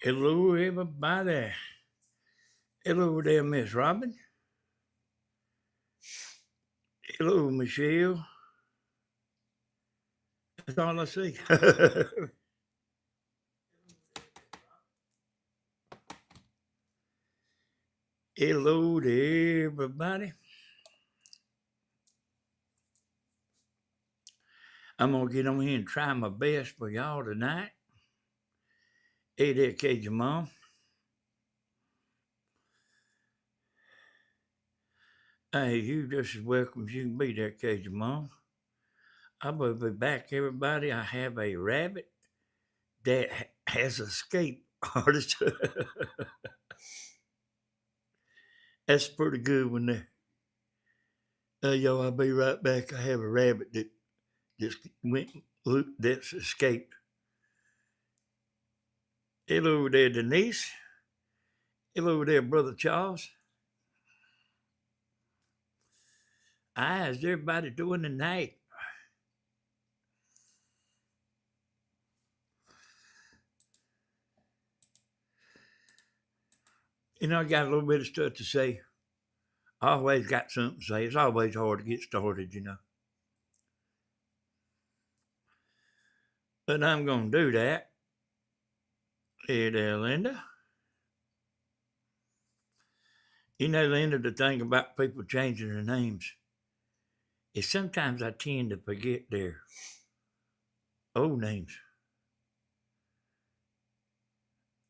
Hello, everybody. Hello there, Miss Robin. Hello, Michelle. That's all I see. Hello to everybody. I'm going to get on here and try my best for y'all tonight. Hey there, Cajun Mom. Hey, you just as welcome as you can be there, Cajun Mom. I will be back, everybody. I have a rabbit that has escaped artist. That's a pretty good one there. Yo, I'll be right back. I have a rabbit that just that's escaped. Hello there, Denise. Hello there, Brother Charles. How's everybody doing tonight? You know, I got a little bit of stuff to say. I always got something to say. It's always hard to get started, you know. But I'm going to do that. Hey there, Linda. You know, Linda, the thing about people changing their names is sometimes I tend to forget their old names.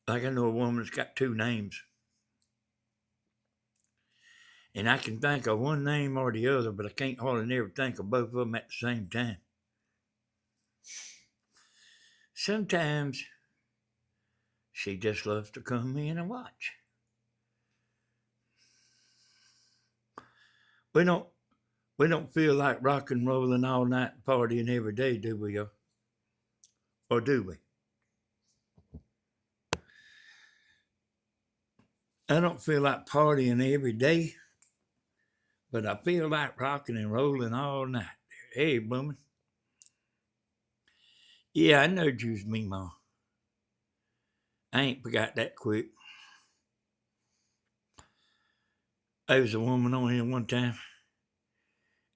Like I know a woman that's got two names. And I can think of one name or the other, but I can't hardly never think of both of them at the same time. Sometimes she just loves to come in and watch. We don't feel like rock and rolling all night and partying every day, do we? Or do we? I don't feel like partying every day, but I feel like rocking and rolling all night. Hey, woman. Yeah, I know you's me, Ma. I ain't forgot that quick. There was a woman on here one time.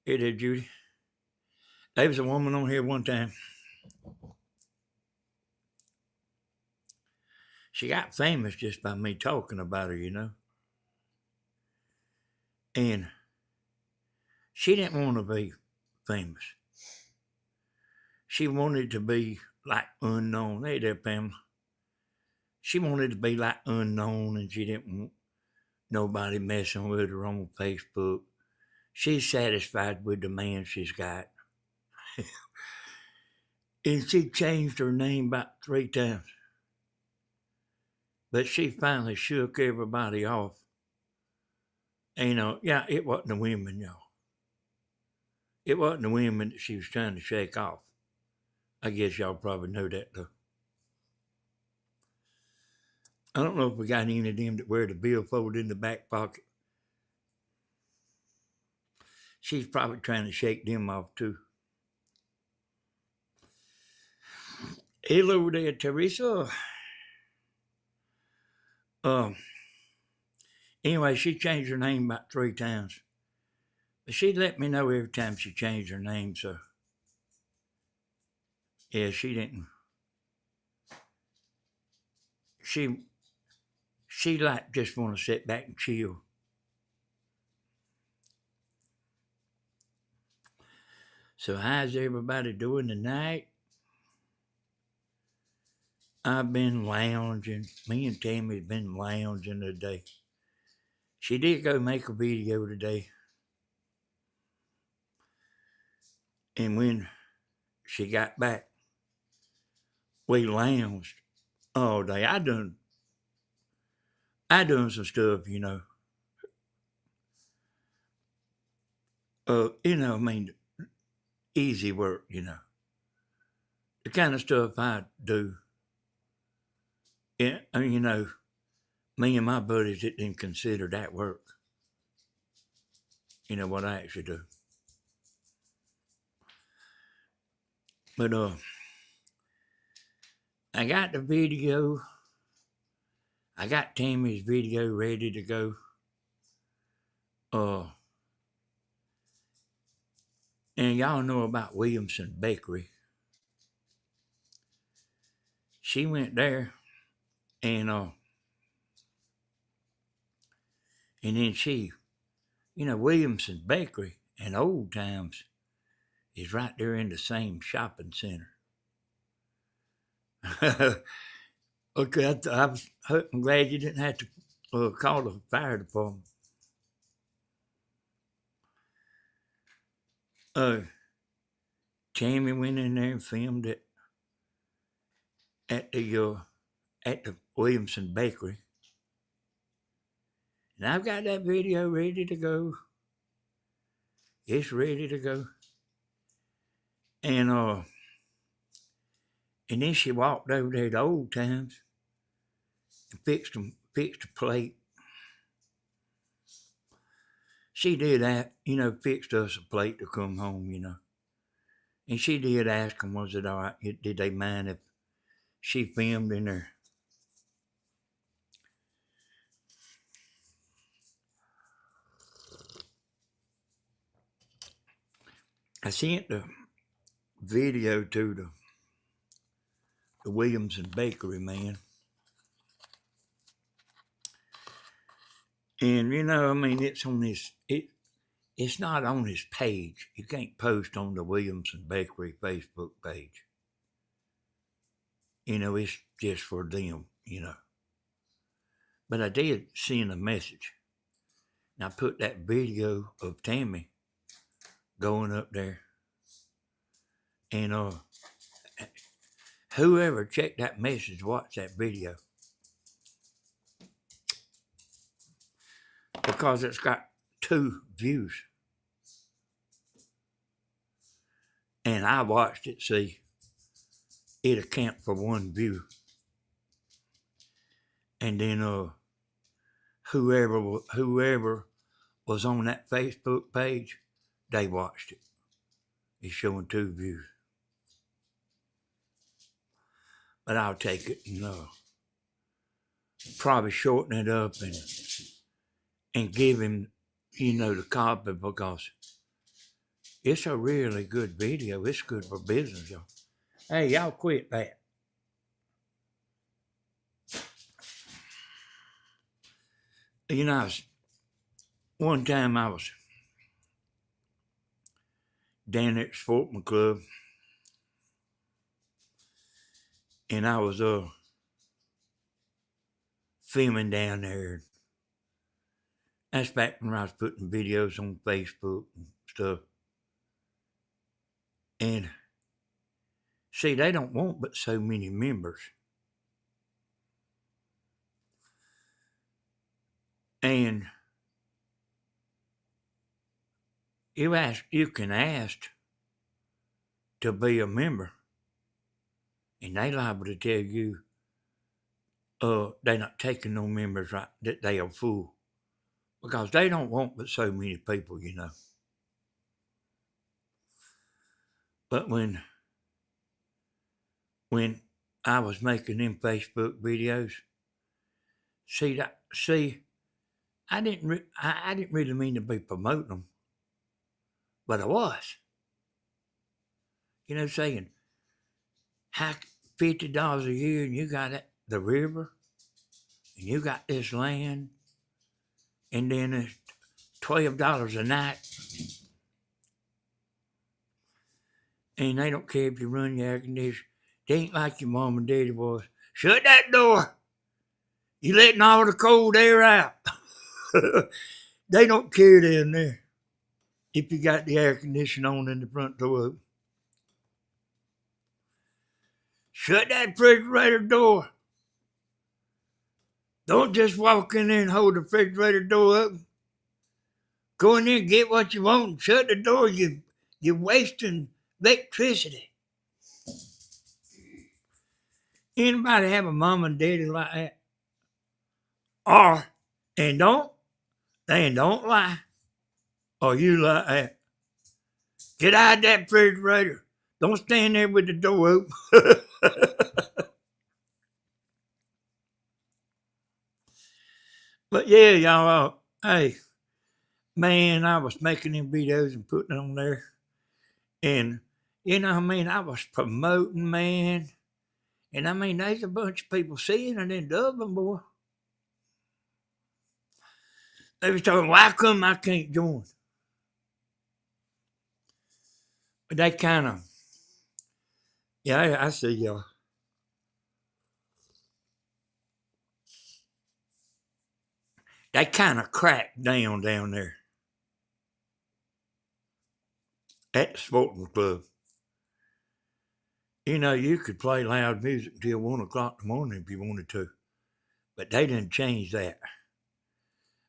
Hey there, Judy. There was a woman on here one time. She got famous just by me talking about her, you know. And she didn't want to be famous. She wanted to be like unknown. Hey there, Pamela. She wanted to be like unknown and she didn't want nobody messing with her on Facebook. She's satisfied with the man she's got. And she changed her name about 3 times. But she finally shook everybody off. And, yeah, it wasn't the women, y'all. It wasn't the women that she was trying to shake off. I guess y'all probably know that, though. I don't know if we got any of them that wear the billfold in the back pocket. She's probably trying to shake them off, too. Hello there, Teresa. Anyway, she changed her name about 3 times. But she'd let me know every time she changed her name, so yeah, she didn't. She like just want to sit back and chill. So how's everybody doing tonight? I've been lounging. Me and Tammy's been lounging today. She did go make a video today. And when she got back, we lounged all day. I done some stuff, you know. I mean, easy work, you know. The kind of stuff I do. Yeah, I mean, you know, me and my buddies didn't consider that work. You know what I actually do. But I got the video I got Tammy's video ready to go. And y'all know about Williamson Bakery. She went there and then she, Williamson Bakery in Old Times is right there in the same shopping center. Okay, I'm glad you didn't have to call the fire department. Tammy went in there and filmed it at the Williamson Bakery. And I've got that video ready to go. It's ready to go. And then she walked over there to Old Times and fixed a plate. She did that, fixed us a plate to come home, And she did ask them, was it all right? Did they mind if she filmed in there? I sent the video to the Williamson Bakery man. And, it's on it's not on his page. You can't post on the Williamson Bakery Facebook page. It's just for them, But I did send a message. And I put that video of Tammy going up there. And whoever checked that message, watch that video. Because it's got 2 views. And I watched it, see, it account for 1 view. And then whoever was on that Facebook page, they watched it. It's showing 2 views. But I'll take it and probably shorten it up and give him, the copy, because it's a really good video. It's good for business, y'all. Hey, y'all quit that. One time I was down at the Sportsman Club, and I was filming down there. That's back when I was putting videos on Facebook and stuff. And see, they don't want but so many members. And you can ask to be a member, and they liable to tell you they're not taking no members, right, that they are full. Because they don't want but so many people, But when I was making them Facebook videos, I didn't really mean to be promoting them, but I was. Saying, $50 a year and you got the river, and you got this land, and then it's $12 a night. And they don't care if you run your air conditioner. They ain't like your mom and daddy was. Shut that door. You letting all the cold air out. They don't care down there if you got the air conditioner on and the front door open. Shut that refrigerator door. Don't just walk in there and hold the refrigerator door open. Go in there and get what you want and shut the door. You're wasting electricity. Anybody have a mom and daddy like that? And don't lie. Or you like that. Get out of that refrigerator. Don't stand there with the door open. But yeah, y'all, hey, man, I was making them videos and putting it on there. And, you know what I mean? I was promoting, man. And I mean, there's a bunch of people seeing it in Dublin, boy. They was talking, why come I can't join? But they kind of, yeah, I see y'all. They kind of cracked down there at the sporting club. You know, you could play loud music till 1 o'clock in the morning if you wanted to, but they didn't change that.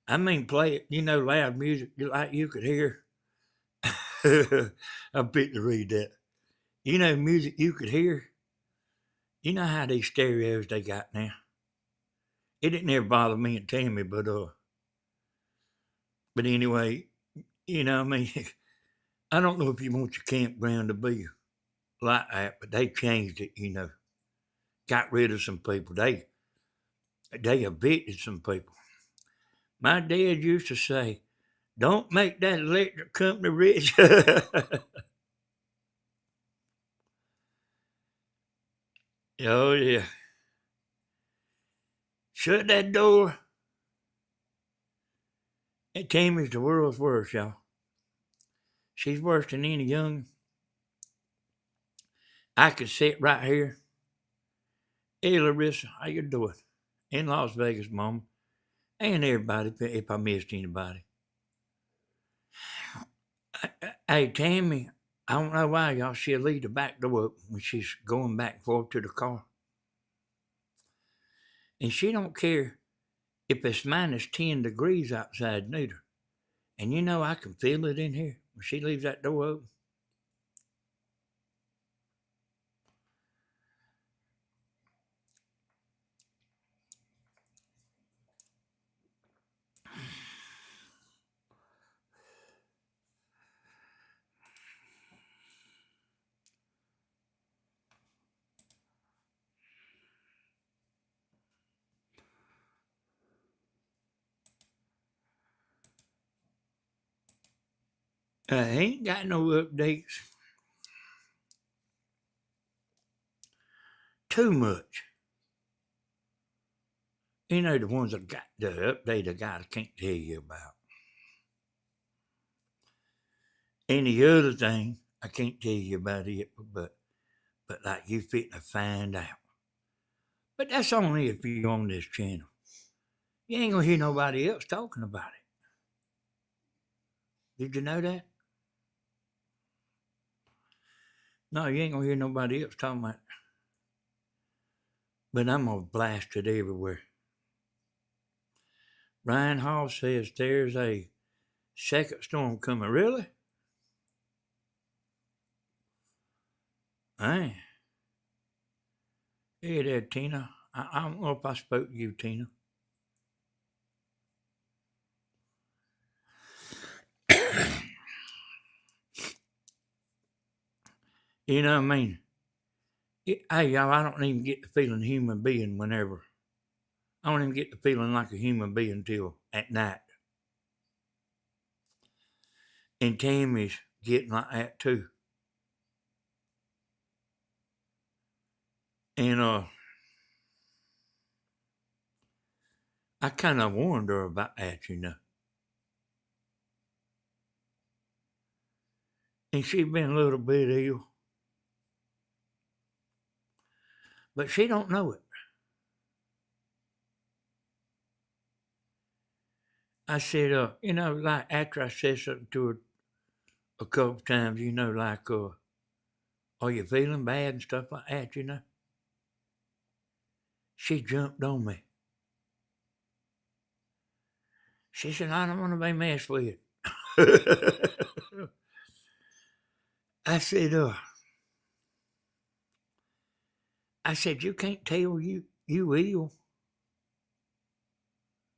I mean, play it, you know, loud music like you could hear. I'm fit to read that. You know, music you could hear. You know how these stereos they got now. It didn't ever bother me and Tammy, but anyway, you know, I mean, I don't know if you want your campground to be like that, but they changed it. You know, got rid of some people. They evicted some people. My dad used to say, "Don't make that electric company rich." Oh yeah, shut that door. And Tammy's the world's worst, y'all. She's worse than any young. I could sit right here. Hey, Larissa, how you doing? In Las Vegas, Mama. And everybody, if I missed anybody. Hey, Tammy, I don't know why, y'all. She'll leave the back door up when she's going back and forth to the car. And she don't care if it's minus 10 degrees outside, neither. And you know I can feel it in here when she leaves that door open. Ain't got no updates. Too much. You know the ones that got the update I got, I can't tell you about. Any other thing, I can't tell you about it, but like you fit to find out. But that's only if you're on this channel. You ain't gonna hear nobody else talking about it. Did you know that? No, you ain't gonna hear nobody else talking about it. But I'm gonna blast it everywhere. Ryan Hall says there's a second storm coming. Really? Hey. Hey there, Tina. I don't know if I spoke to you, Tina. You know what I mean? Hey, y'all, I don't even get the feeling human being whenever. I don't even get the feeling like a human being till at night. And Tammy's getting like that too. And I kind of warned her about that, you know. And she's been a little bit ill. But she don't know it. I said, you know, like after I said something to her a couple times, you know, like, are you feeling bad and stuff like that, you know? She jumped on me. She said, I don't want to be messed with. I said, you can't tell you ill.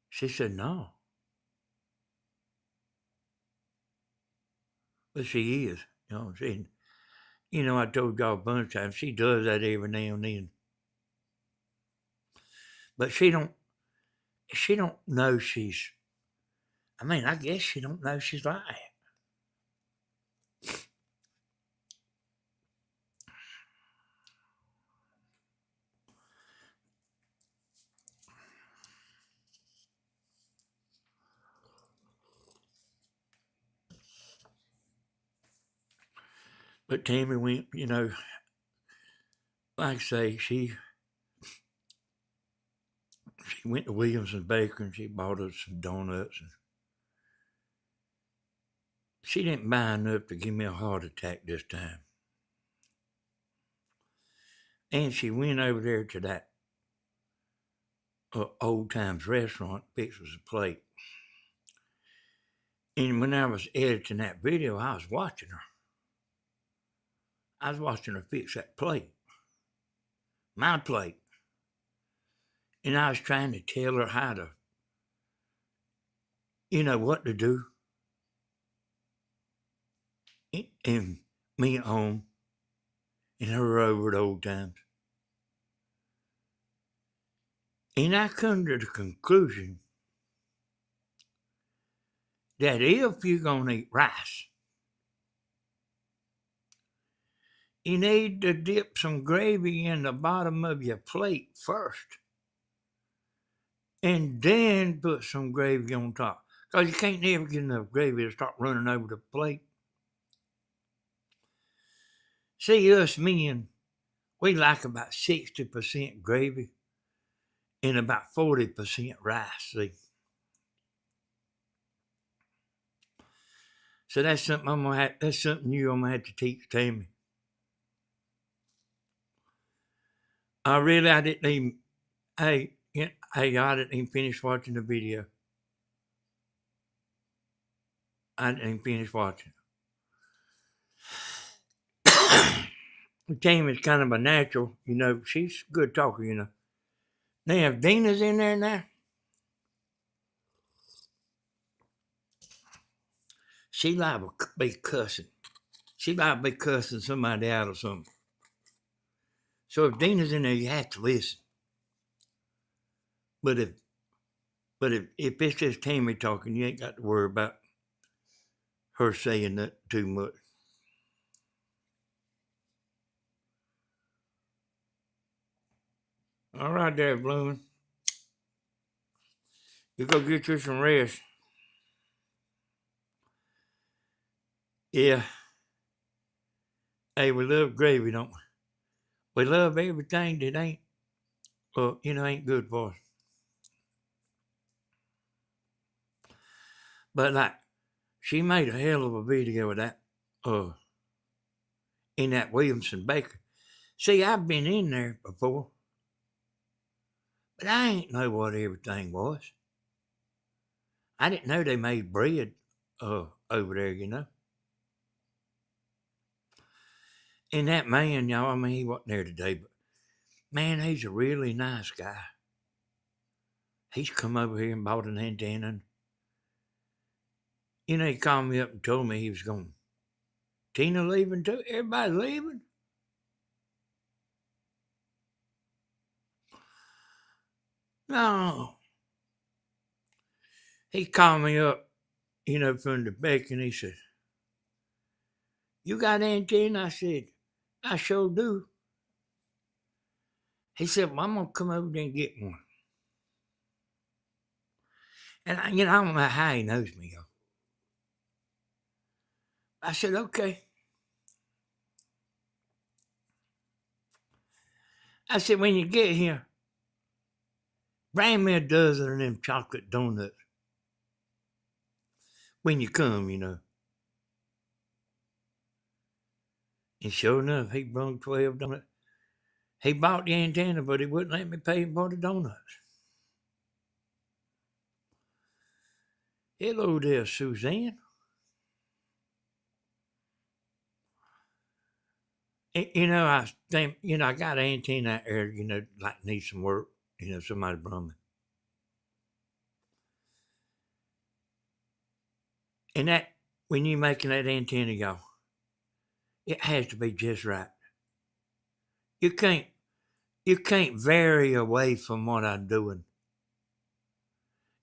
She said, no. But she is, you know what I'm saying? You know, I told y'all a bunch of times, she does that every now and then. But she don't, she don't know she's, I guess she don't know she's like that. But Tammy went, like I say, she went to Williams and Baker and she bought us some donuts. And she didn't buy enough to give me a heart attack this time. And she went over there to that Old Times restaurant, fixed us a plate. And when I was editing that video, I was watching her. I was watching her fix that plate, my plate. And I was trying to tell her how to, what to do. And me at home, and her over at Old Times. And I come to the conclusion that if you're going to eat rice, you need to dip some gravy in the bottom of your plate first. And then put some gravy on top. Because you can't never get enough gravy to start running over the plate. See, us men, we like about 60% gravy and about 40% rice, see. So that's something you're gonna have to teach Tammy. I didn't even, I didn't even finish watching the video. I didn't even finish watching it. Tammy's kind of a natural, she's a good talker, Now, if Dina's in there now, she liable to be cussing. She liable to be cussing somebody out or something. So if Dina's in there, you have to listen. But if it's just Tammy talking, you ain't got to worry about her saying that too much. All right there, Bloomin'. You go get you some rest. Yeah. Hey, we love gravy, don't we? We love everything that ain't good for us. But like, she made a hell of a video with that, in that Williamson Baker. See, I've been in there before, but I ain't know what everything was. I didn't know they made bread over there, And that man, y'all, he wasn't there today, but man, he's a really nice guy. He's come over here and bought an antenna. He called me up and told me he was going. Tina leaving too? Everybody leaving? No. He called me up, from the back, and he said, "You got an antenna?" I said, "I sure do." He said, "Well, I'm going to come over there and get one." And, I don't know how he knows me, though. I said, "Okay." I said, "When you get here, bring me a dozen of them chocolate donuts. When you come, And sure enough, he brought 12 donuts. He bought the antenna, but he wouldn't let me pay him for the donuts. Hello there, Suzanne. I think, I got an antenna out there, like needs some work. Somebody brought me. And that, when you're making that antenna, y'all, it has to be just right. You can't vary away from what I'm doing.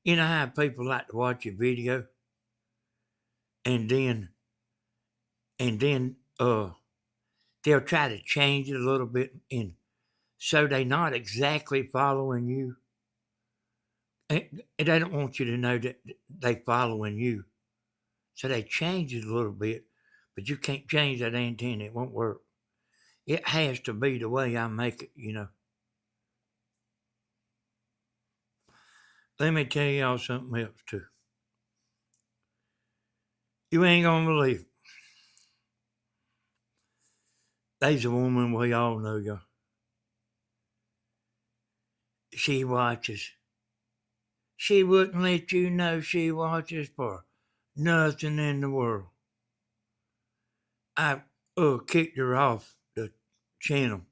You know how people like to watch a video and then they'll try to change it a little bit, and so they're not exactly following you. And they don't want you to know that they following you. So they change it a little bit, but you can't change that antenna. It won't work. It has to be the way I make it. Let me tell y'all something else too. You ain't gonna believe it. There's a woman we all know, y'all. She watches. She wouldn't let you know she watches for nothing in the world. I kicked her off the channel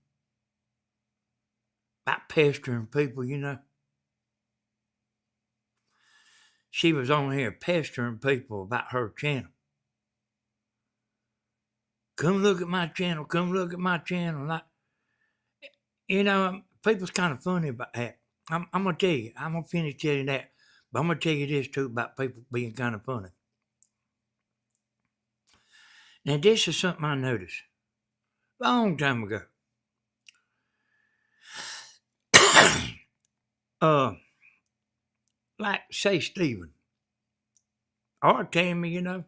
about pestering people. She was on here pestering people about her channel. Come look at my channel. Come look at my channel. People's kind of funny about that. I'm going to tell you. I'm going to finish telling you that. But I'm going to tell you this, too, about people being kind of funny. Now, this is something I noticed a long time ago. Like, say, Stephen or Tammy, what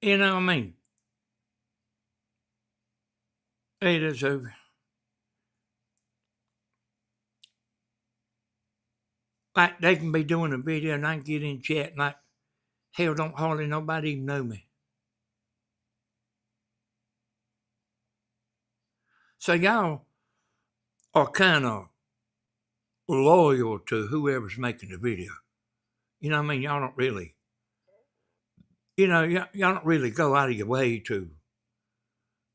I mean? Hey, that's over. Like, they can be doing a video and I can get in chat and like, hell, don't hardly nobody even know me. So y'all are kind of loyal to whoever's making the video. You know what I mean? Y'all don't really, y'all don't really go out of your way to,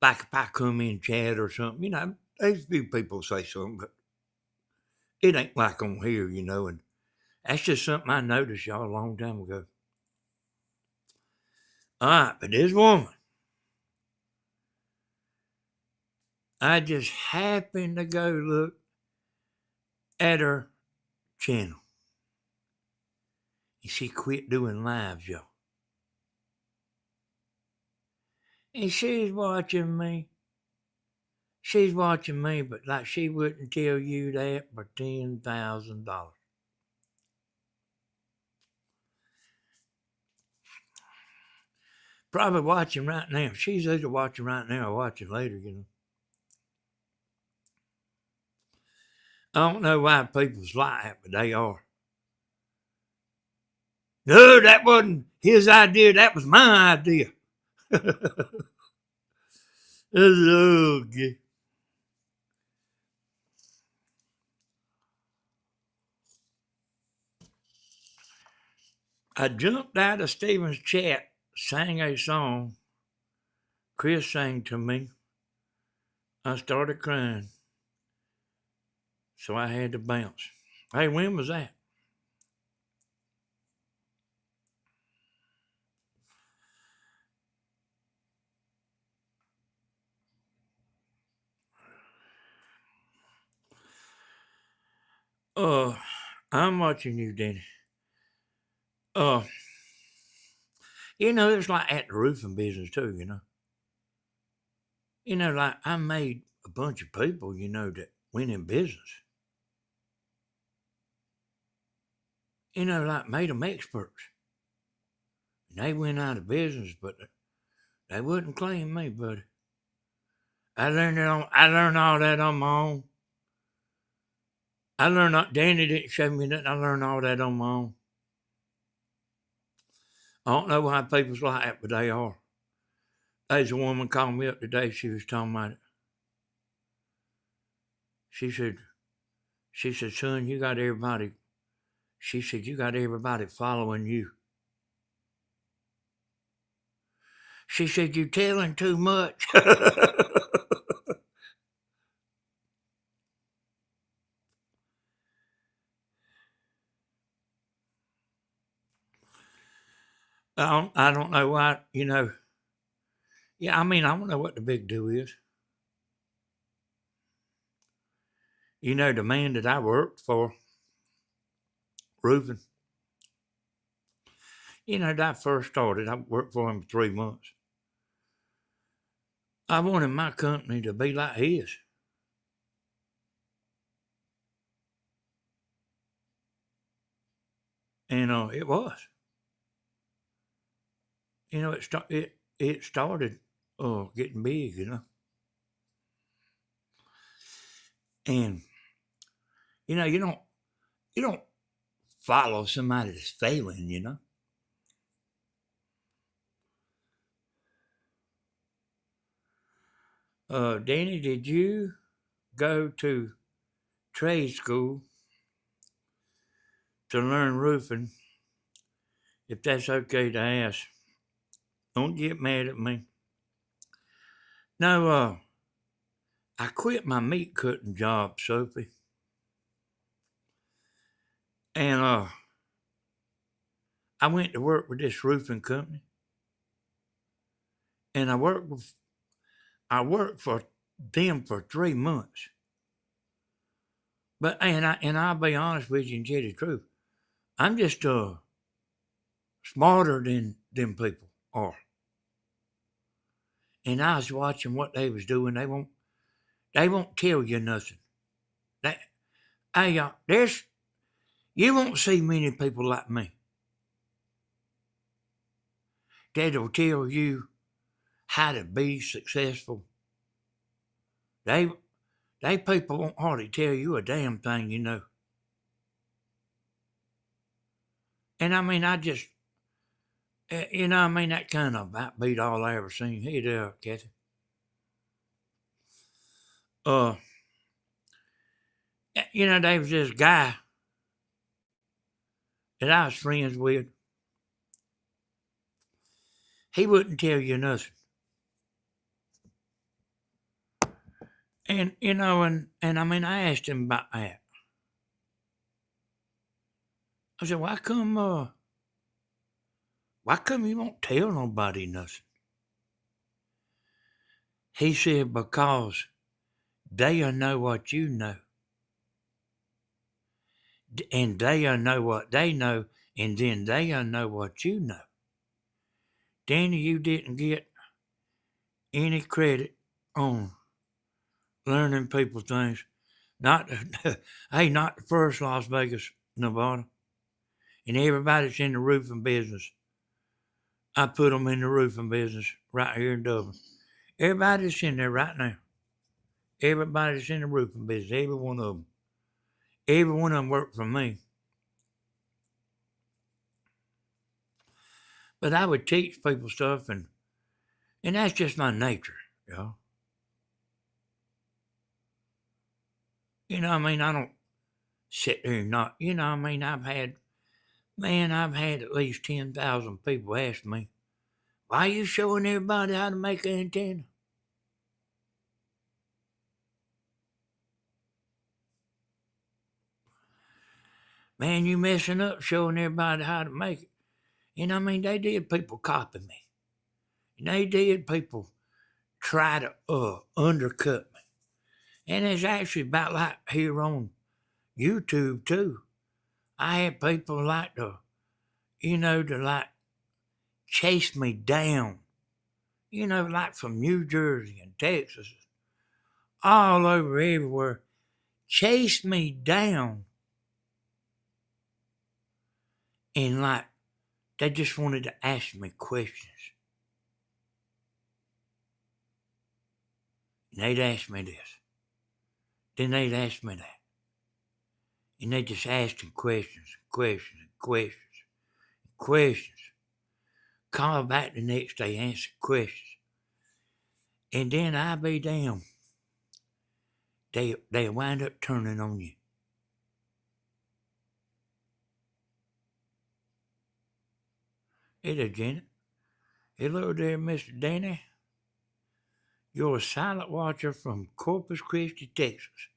like if I come in chat or something, there's a few people say something, but it ain't like on here, and that's just something I noticed y'all a long time ago. All right, but this woman, I just happened to go look at her channel. And she quit doing lives, y'all. And she's watching me. She's watching me, but like she wouldn't tell you that for $10,000. Probably watching right now. She's either watching right now or watching later, I don't know why people's like that, but they are. No, that wasn't his idea. That was my idea. Okay. I jumped out of Stephen's chat, sang a song. Chris sang to me. I started crying. So I had to bounce. Hey, when was that? I'm watching you, Danny. It's like at the roofing business too, like I made a bunch of people, that went in business. Like made them experts. And they went out of business, but they wouldn't claim me, buddy. I learned all that on my own. Danny didn't show me that. I learned all that on my own. I don't know why people's like that, but they are. There's a woman called me up today. She was talking about it. She said, son, you got everybody. She said, you got everybody following you. She said, you're telling too much. I don't know why, Yeah, I don't know what the big deal is. The man that I worked for, roofing. You know, when I first started, I worked for him for 3 months. I wanted my company to be like his. And it was. You know, it started getting big, you know. And you know, you don't follow somebody that's failing, you know. Danny, did you go to trade school to learn roofing? If that's okay to ask, don't get mad at me. No, I quit my meat cutting job, Sophie, and I went to work with this roofing company, and I worked for them for 3 months. But I'll be honest with you and tell you the truth. I'm just smarter than them people are. And I was watching what they was doing. They won't tell you nothing. You won't see many people like me that'll tell you how to be successful. They people won't hardly tell you a damn thing, you know. And I mean, that kind of about beat all I ever seen. Hey there, Kathy. There was this guy that I was friends with. He wouldn't tell you nothing. And I asked him about that. I said, why come you won't tell nobody nothing? He said, because they'll know what you know. And they'll know what they know, and then they'll know what you know. Danny, you didn't get any credit on learning people things. Not the first Las Vegas, Nevada. And everybody that's in the roofing business, I put them in the roofing business right here in Dublin. Everybody that's in there right now, everybody that's in the roofing business, every one of them worked for me. But I would teach people stuff, and that's just my nature, you know. I don't sit there and not, I've had at least 10,000 people ask me, why are you showing everybody how to make an antenna? Man, you messing up showing everybody how to make it. They did people copy me. And they did people try to undercut me. And it's actually about like here on YouTube too. I had people like to chase me down. Like from New Jersey and Texas, all over everywhere, chase me down. And like, they just wanted to ask me questions. And they'd ask me this. Then they'd ask me that. And they just asking questions. Call back the next day, answer questions. And then I'll be damned. They wind up turning on you. Hey there, Janet. Hello there, Mr. Danny. You're a silent watcher from Corpus Christi, Texas.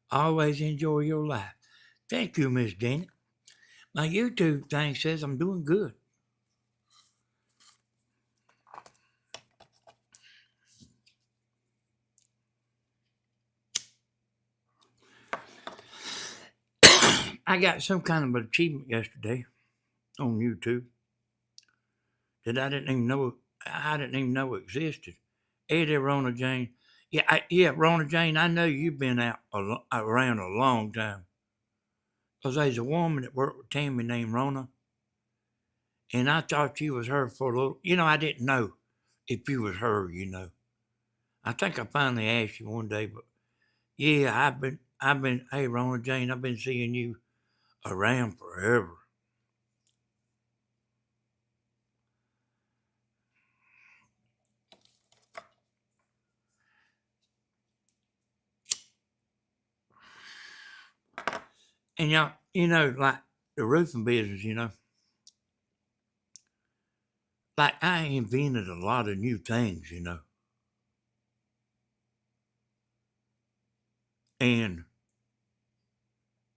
Always enjoy your life. Thank you, Miss Janet. My YouTube thing says I'm doing good. I got some kind of achievement yesterday on YouTube that I didn't even know existed. Eddie Rona Jane. Yeah, Rona Jane, I know you've been around a long time. Because there's a woman that worked with Tammy named Rona, and I thought you was her for a little. I didn't know if you was her. I think I finally asked you one day, but yeah, hey, Rona Jane, I've been seeing you around forever. And like the roofing business, like I invented a lot of new things. And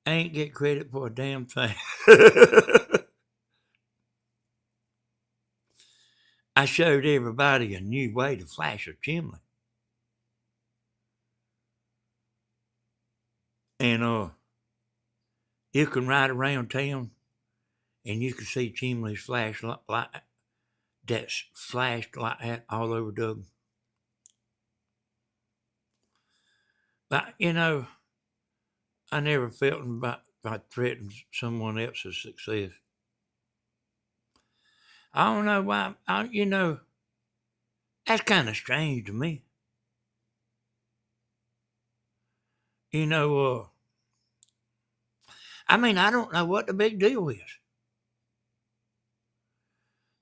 I ain't get credit for a damn thing. I showed everybody a new way to flash a chimney. And you can ride around town and you can see chimneys flash like that's flashed like that all over Dublin. But I never felt about threatening someone else's success. I don't know why. That's kind of strange to me. You know, I don't know what the big deal is.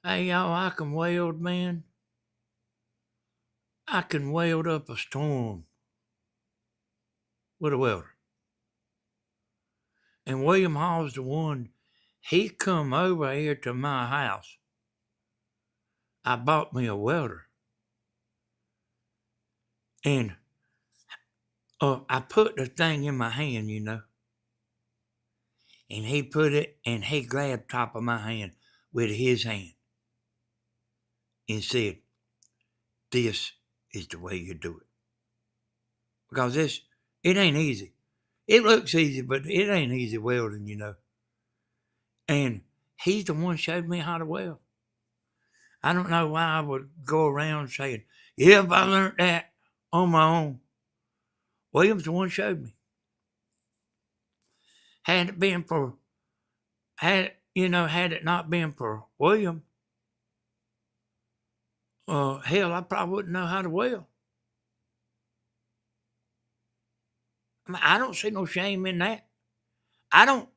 Hey, y'all, I can weld, man. I can weld up a storm with a welder. And William Hall's the one, he come over here to my house. I bought me a welder. And I put the thing in my hand, and he put it, and he grabbed top of my hand with his hand and said, "This is the way you do it." Because it ain't easy. It looks easy, but it ain't easy welding. And he's the one showed me how to weld. I don't know why I would go around saying, "Yeah, if I learned that on my own." William's the one showed me. Had it not been for William, hell, I probably wouldn't know how to weld. I don't see no shame in that. I don't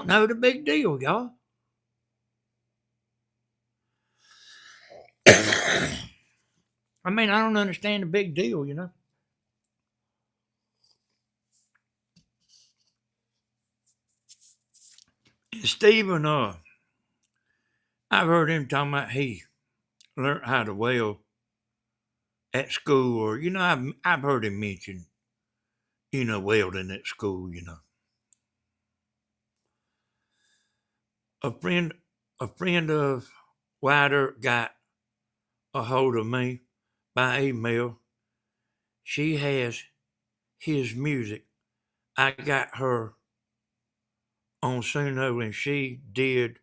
know the big deal, y'all. I don't understand the big deal. Stephen, I've heard him talking about he learned how to weld at school, or I've heard him mention, welding at school. A friend, of Wilder got a hold of me by email. She has his music. I got her on Suno, and she did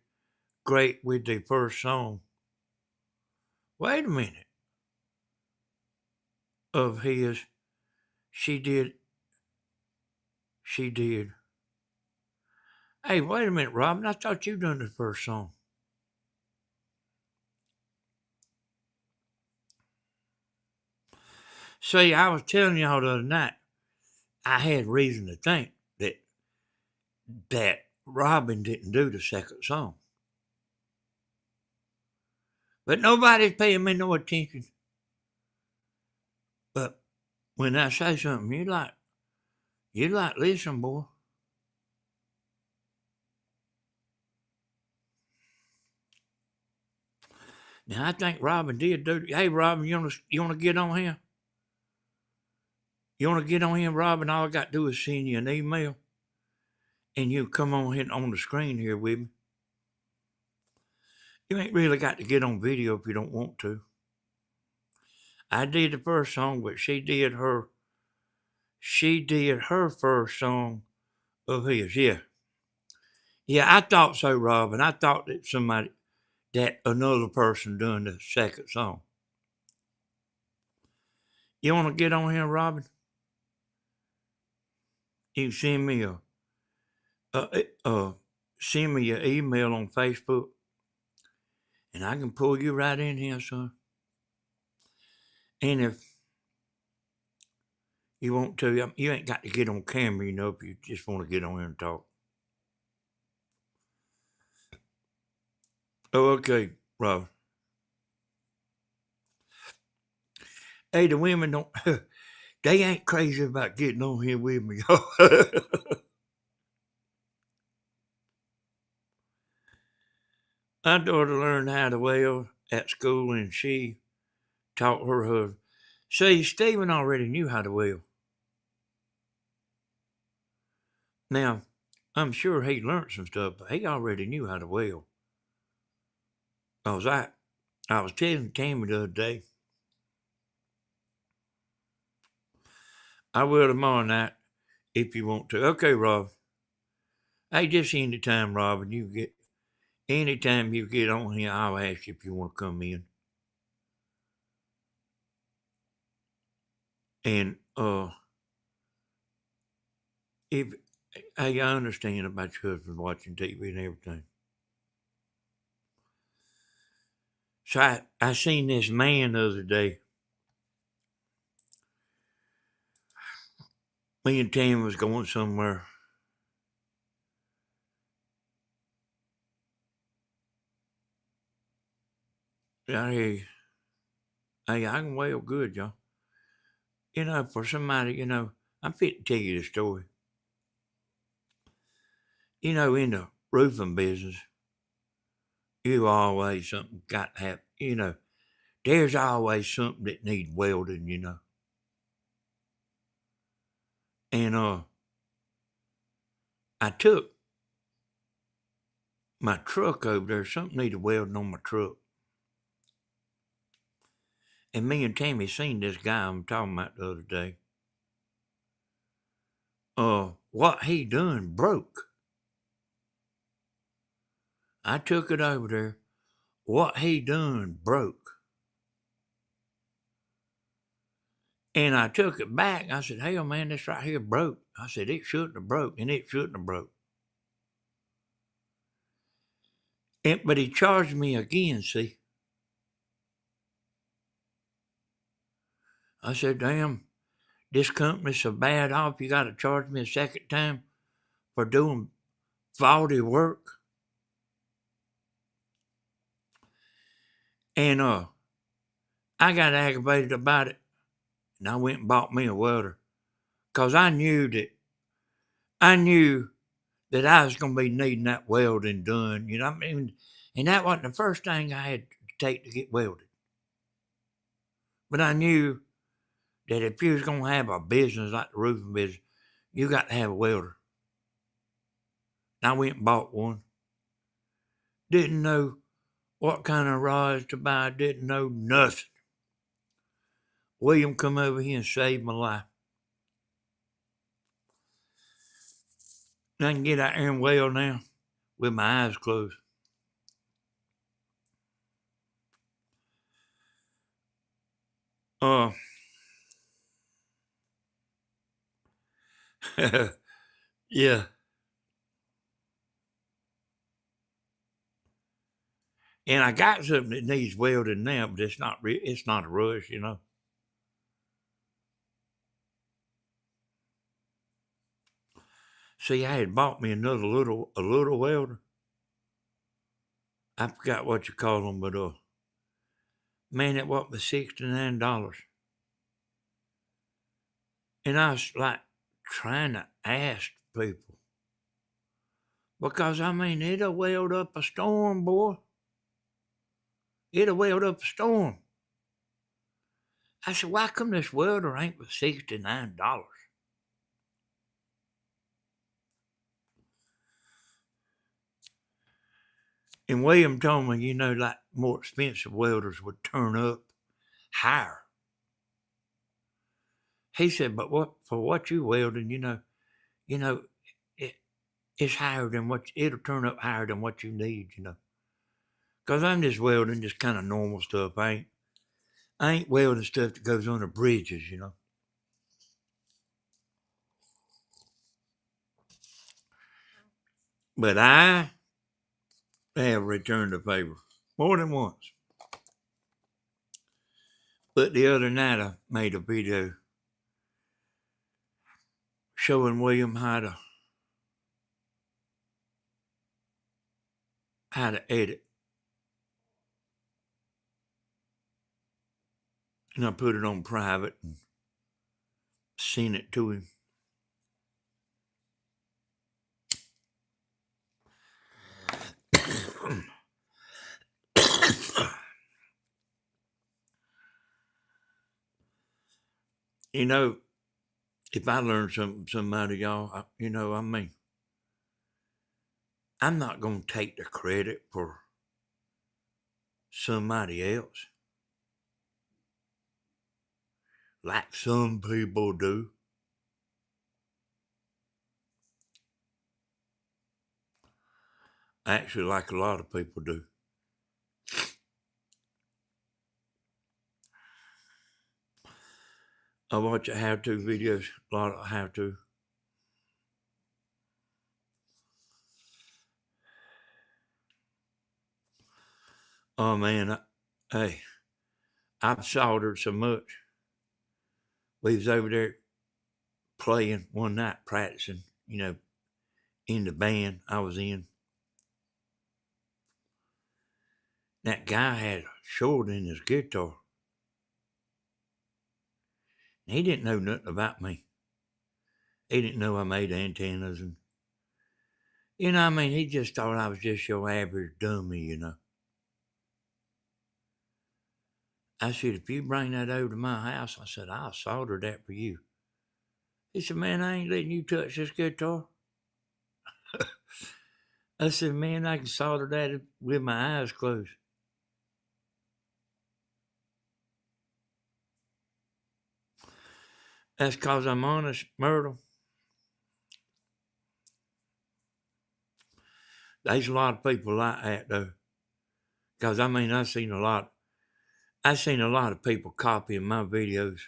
great with the first song. Wait a minute. Of his, she did. Hey, wait a minute, Robin. I thought you done the first song. See, I was telling y'all the other night, I had reason to think that Robin didn't do the second song. But nobody's paying me no attention. But when I say something, you like listen, boy. Now I think Robin did do. Hey, Robin, you wanna get on here? You wanna get on here, Robin? All I got to do is send you an email, and you come on here on the screen here with me. You ain't really got to get on video if you don't want to. I did the first song, but she did her first song of his. Yeah. Yeah, I thought so, Robin. I thought that another person doing the second song. You want to get on here, Robin? You can uh, uh, send me your email on Facebook, and I can pull you right in here, son. And if you want to, you ain't got to get on camera, if you just want to get on here and talk. Oh, okay, Robin. Hey, the women don't, they ain't crazy about getting on here with me. My daughter learned how to whale at school, and she taught her husband. See, Stephen already knew how to whale. Now, I'm sure he learned some stuff, but he already knew how to whale. Cause I was telling Tammy the other day, I will tomorrow night if you want to. Okay, Rob. Hey, just anytime, Robin. Anytime you get on here, I'll ask you if you want to come in. And if hey, I understand about your husband watching TV and everything. So I seen this man the other day. Me and Tammy was going somewhere. Hey, I can wail good, y'all. For somebody, I'm fit to tell you the story. In the roofing business, you always something got to have, there's always something that needs welding. And I took my truck over there, something needed welding on my truck. And me and Tammy seen this guy I'm talking about the other day. What he done broke. I took it over there. What he done broke. And I took it back. I said, hell, man, this right here broke. I said, it shouldn't have broke, and it shouldn't have broke. But he charged me again, see. I said, damn, this company's so bad off, you got to charge me a second time for doing faulty work. And I got aggravated about it, and I went and bought me a welder, because I knew that I was going to be needing that welding done, you know what I mean? And that wasn't the first thing I had to take to get welded. But I knew that if you was going to have a business like the roofing business, you got to have a welder. And I went and bought one. Didn't know what kind of rods to buy, didn't know nothing. William come over here and saved my life. I can get out there and weld now with my eyes closed. Yeah. And I got something that needs welding now, but it's not a rush, See, I had bought me another a little welder. I forgot what you call them, but man, it was $69. And I was like trying to ask people. Because it'll weld up a storm, boy. It'll weld up a storm. I said, why come this welder ain't for $69? And William told me, like more expensive welders would turn up higher. He said, but for what you welding, it it's higher than it'll turn up higher than what you need, Because I'm just welding just kind of normal stuff. I ain't welding stuff that goes under bridges, But I have returned the favor more than once. But the other night I made a video showing William how to edit. And I put it on private and sent it to him. If I learn something from somebody, y'all, I'm not going to take the credit for somebody else like some people do. Actually, like a lot of people do. I watch how-to videos, a lot of how-to. Oh, man, I've soldered so much. We was over there playing one night, practicing, in the band I was in. That guy had a short in his guitar. He didn't know nothing about me. He didn't know I made antennas and, he just thought I was just your average dummy, I said, if you bring that over to my house, I said, I'll solder that for you. He said, man, I ain't letting you touch this guitar. I said, man, I can solder that with my eyes closed. That's because I'm honest, Myrtle. There's a lot of people like that, though. Because, I've seen a lot of people copying my videos.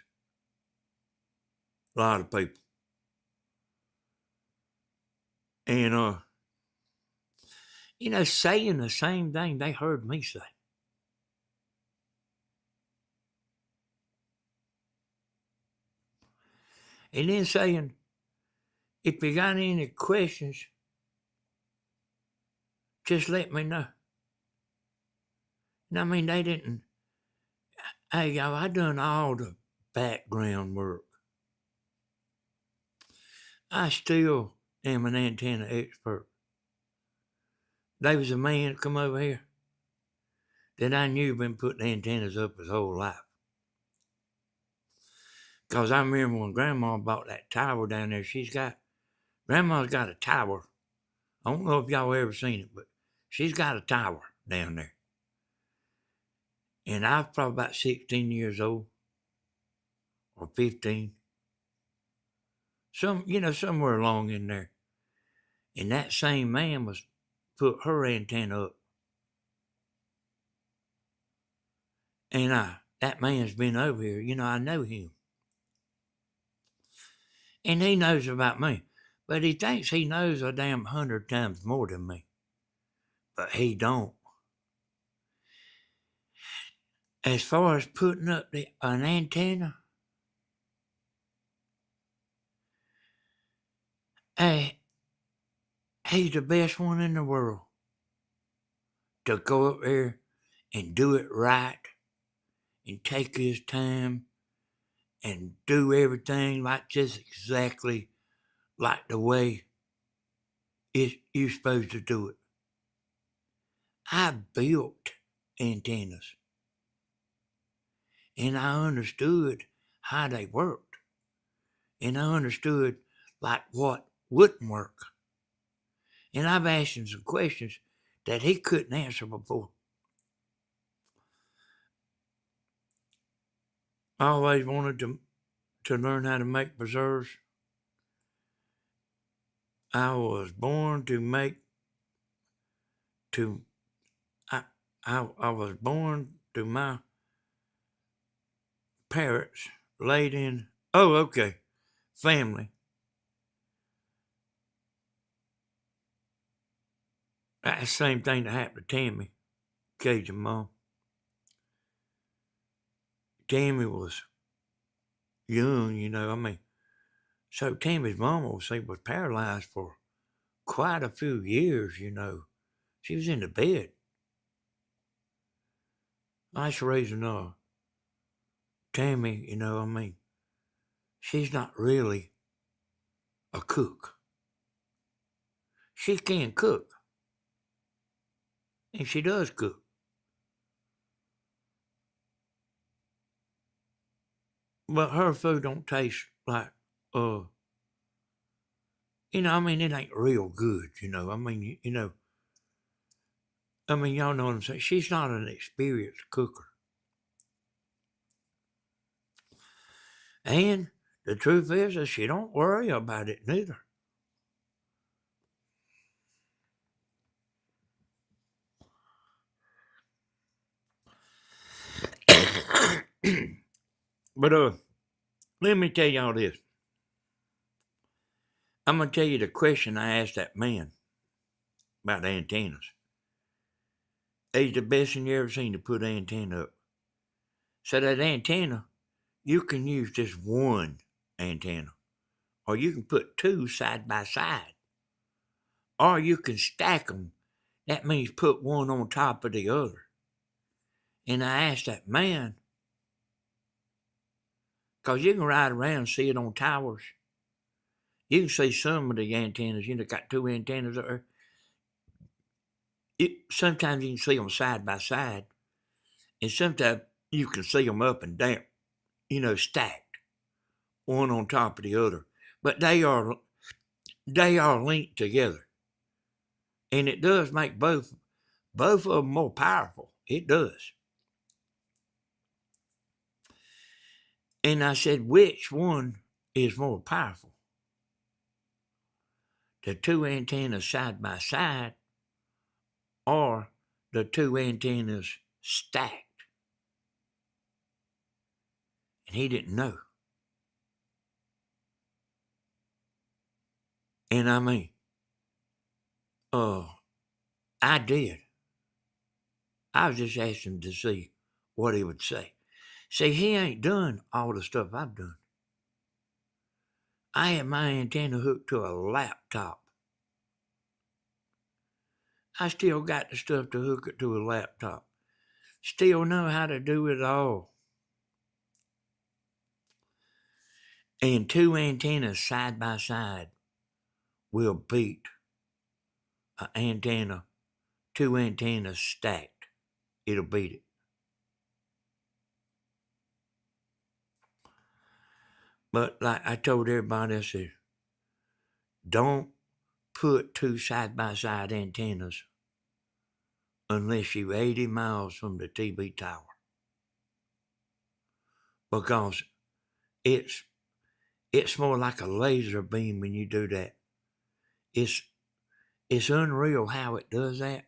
A lot of people. And, saying the same thing they heard me say. And then saying, if you got any questions, just let me know. And they didn't. Hey, y'all, I done all the background work. I still am an antenna expert. There was a man come over here that I knew been putting antennas up his whole life. Because I remember when Grandma bought that tower down there, Grandma's got a tower. I don't know if y'all ever seen it, but she's got a tower down there. And I was probably about 16 years old or 15. Somewhere along in there. And that same man was put her antenna up. And that man's been over here. I know him. And he knows about me. But he thinks he knows a damn 100 times more than me. But he don't. As far as putting up an antenna, he's the best one in the world to go up there and do it right and take his time and do everything like just exactly like the way you're supposed to do it. I built antennas and I understood how they worked and I understood like what wouldn't work. And I've asked him some questions that he couldn't answer before. I always wanted to learn how to make preserves. I was born to make to I was born to my parents laid in family. That's the same thing that happened to Tammy, Cajun mom. Tammy was young, so Tammy's mom was paralyzed for quite a few years, She was in the bed. Nice raising Tammy, she's not really a cook. She can cook. And she does cook. But her food don't taste like, it ain't real good, y'all know what I'm saying. She's not an experienced cooker. And the truth is that she don't worry about it neither. But let me tell y'all this. I'm gonna tell you the question I asked that man about antennas. He's the best thing you ever seen to put an antenna up. So that antenna, you can use just one antenna, or you can put two side by side, or you can stack them. That means put one on top of the other. And I asked that man, because you can ride around and see it on towers. You can see some of the antennas, got two antennas there. Sometimes you can see them side by side, and sometimes you can see them up and down, stacked, one on top of the other. But they are linked together, and it does make both of them more powerful. It does. And I said, which one is more powerful? The two antennas side by side, or the two antennas stacked? And he didn't know. And I did. I was just asking to see what he would say. See, he ain't done all the stuff I've done. I had my antenna hooked to a laptop. I still got the stuff to hook it to a laptop. Still know how to do it all. And two antennas side by side will beat an antenna, two antennas stacked. It'll beat it. But like I told everybody, I said, don't put two side by side antennas unless you're 80 miles from the TV tower. Because it's more like a laser beam when you do that. It's unreal how it does that.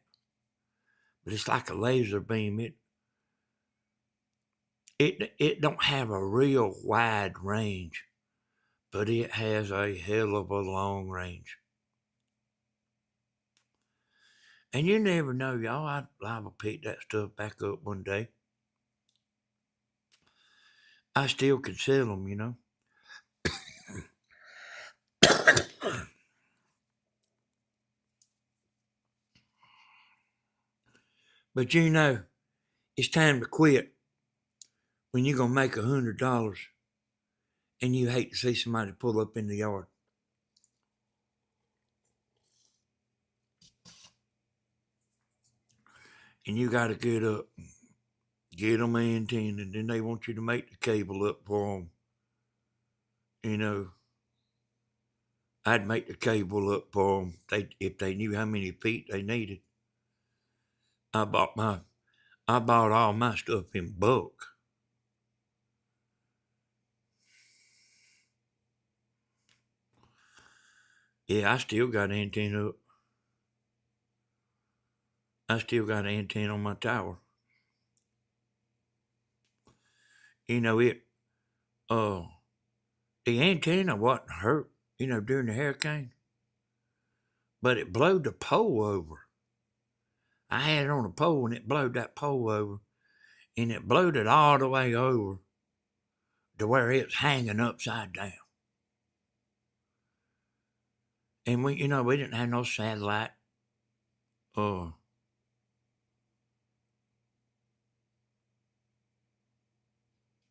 But it's like a laser beam. It don't have a real wide range, but it has a hell of a long range. And you never know, y'all. I'd liable to pick that stuff back up one day. I still could sell them, But it's time to quit when you're going to make $100 and you hate to see somebody pull up in the yard. And you got to get up, get them an antenna, and then they want you to make the cable up for them. I'd make the cable up for them if they knew how many feet they needed. I bought all my stuff in bulk. Yeah, I still got an antenna up. I still got an antenna on my tower. You know, uh, the antenna wasn't hurt, during the hurricane, but it blowed the pole over. I had it on a pole and it blowed that pole over, and it blowed it all the way over to where it's hanging upside down. And we didn't have no satellite. Uh,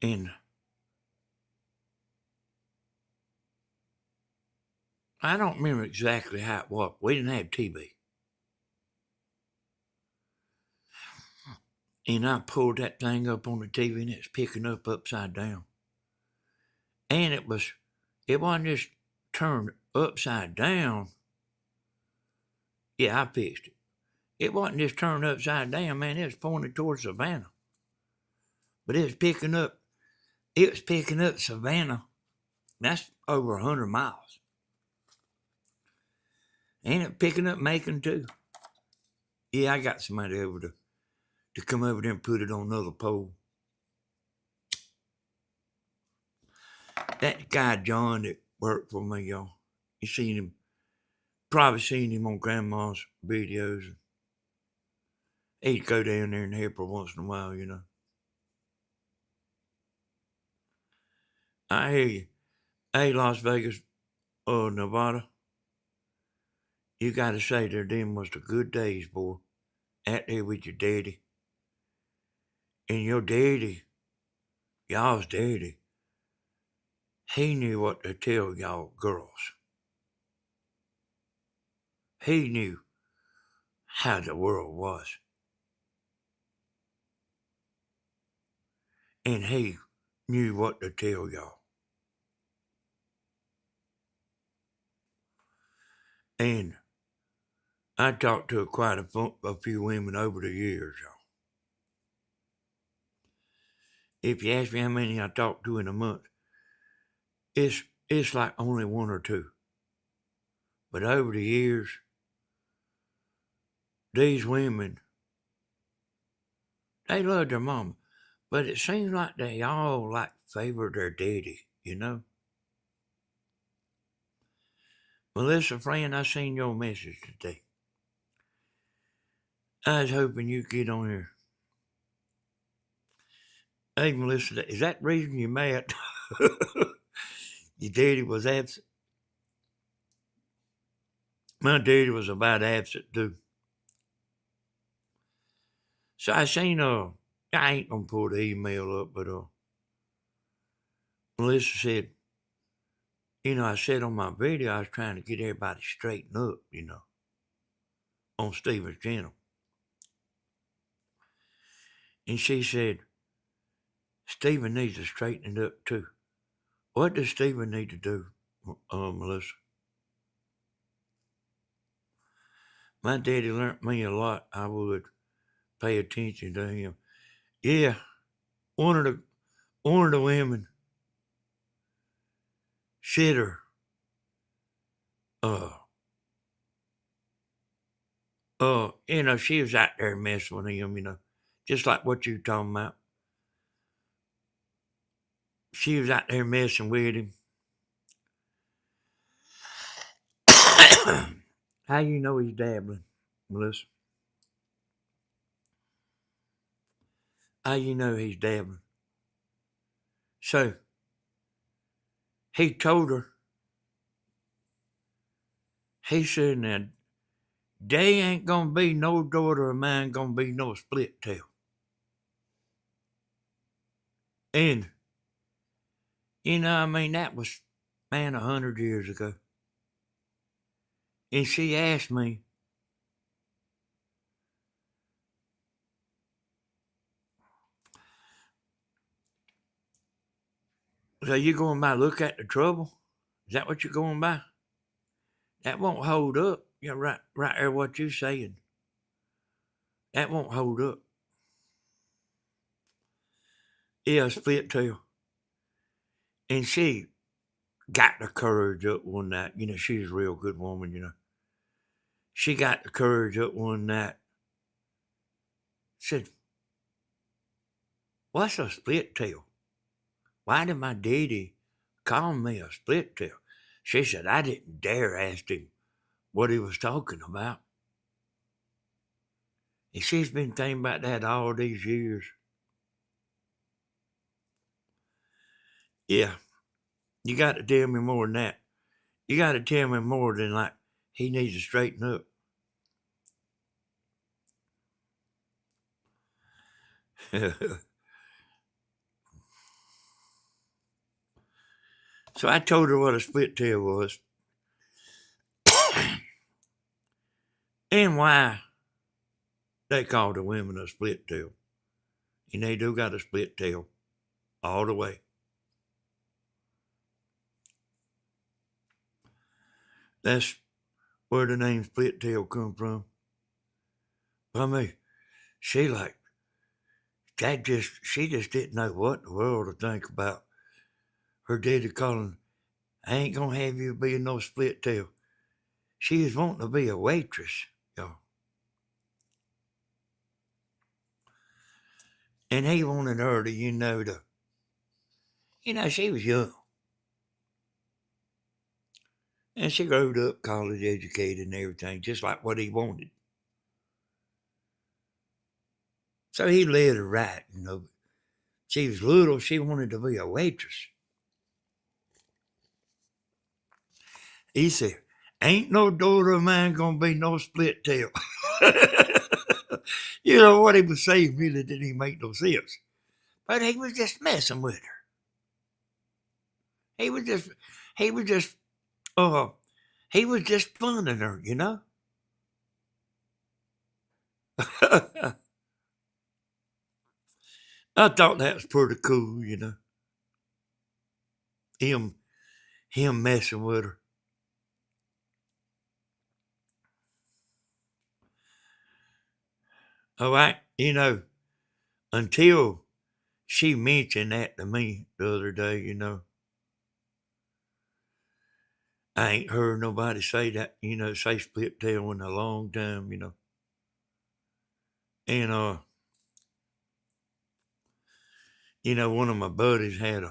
and I don't remember exactly how it was. We didn't have TV. And I pulled that thing up on the TV and it's picking up upside down. And it wasn't just turned upside down. Yeah, I fixed it. It wasn't just turned upside down, man. It was pointed towards Savannah. But it was picking up Savannah. That's over 100 miles. And it picking up Macon too. Yeah, I got somebody over to come over there and put it on another pole. That guy John that worked for me, y'all. You seen him, probably seen him on Grandma's videos. He'd go down there and help her once in a while, I hear you. Hey, Las Vegas, Nevada. You gotta say them was the good days, boy. Out there with your daddy. And your daddy, y'all's daddy, he knew what to tell y'all girls. He knew how the world was. And he knew what to tell y'all. And I talked to quite a few women over the years, y'all. If you ask me how many I talked to in a month, it's like only one or two. But over the years, these women, they loved their mama. But it seems like they all like favor their daddy, Melissa, friend, I seen your message today. I was hoping you'd get on here. Hey, Melissa, is that the reason you're mad? Your daddy was absent? My daddy was about absent, too. So I seen, I ain't gonna pull the email up, but, Melissa said, I said on my video, I was trying to get everybody straightened up, on Stephen's channel. And she said, Stephen needs to straighten it up too. What does Stephen need to do, Melissa? My daddy learnt me a lot. I would pay attention to him. Yeah, one of the women said her, she was out there messing with him, just like what you talking about. She was out there messing with him. How you know he's dabbling, Melissa? How you know he's dabbling? So, he told her, he said, now, they ain't gonna be no daughter of mine gonna be no split tail. And, that was, 100 years ago. And she asked me, so you going by look at the trouble? Is that what you're going by? That won't hold up. Yeah, right there what you're saying. That won't hold up. Yeah, split tail. And she got the courage up one night. She's a real good woman. She got the courage up one night. Said, "What's a split tail? Why did my daddy call me a split tail?" She said, "I didn't dare ask him what he was talking about." And she's been thinking about that all these years. Yeah, you got to tell me more than that. You got to tell me more than like he needs to straighten up. So I told her what a split tail was and why they called the women a split tail. And they do got a split tail all the way. That's where the name split tail come from. I mean, she like she just didn't know what in the world to think about her daddy calling. "I ain't gonna have you be no split tail." She was wanting to be a waitress, y'all. And he wanted her to, she was young. And she growed up college educated and everything, just like what he wanted. So he led her right. She was little, she wanted to be a waitress. He said, "Ain't no daughter of mine gonna be no split tail." What he was saying really didn't even make no sense. But he was just messing with her. He was just he was just uh he was just funning her. I thought that was pretty cool. Him him messing with her. All right, until she mentioned that to me the other day. I ain't heard nobody say that, say split tail in a long time. And one of my buddies had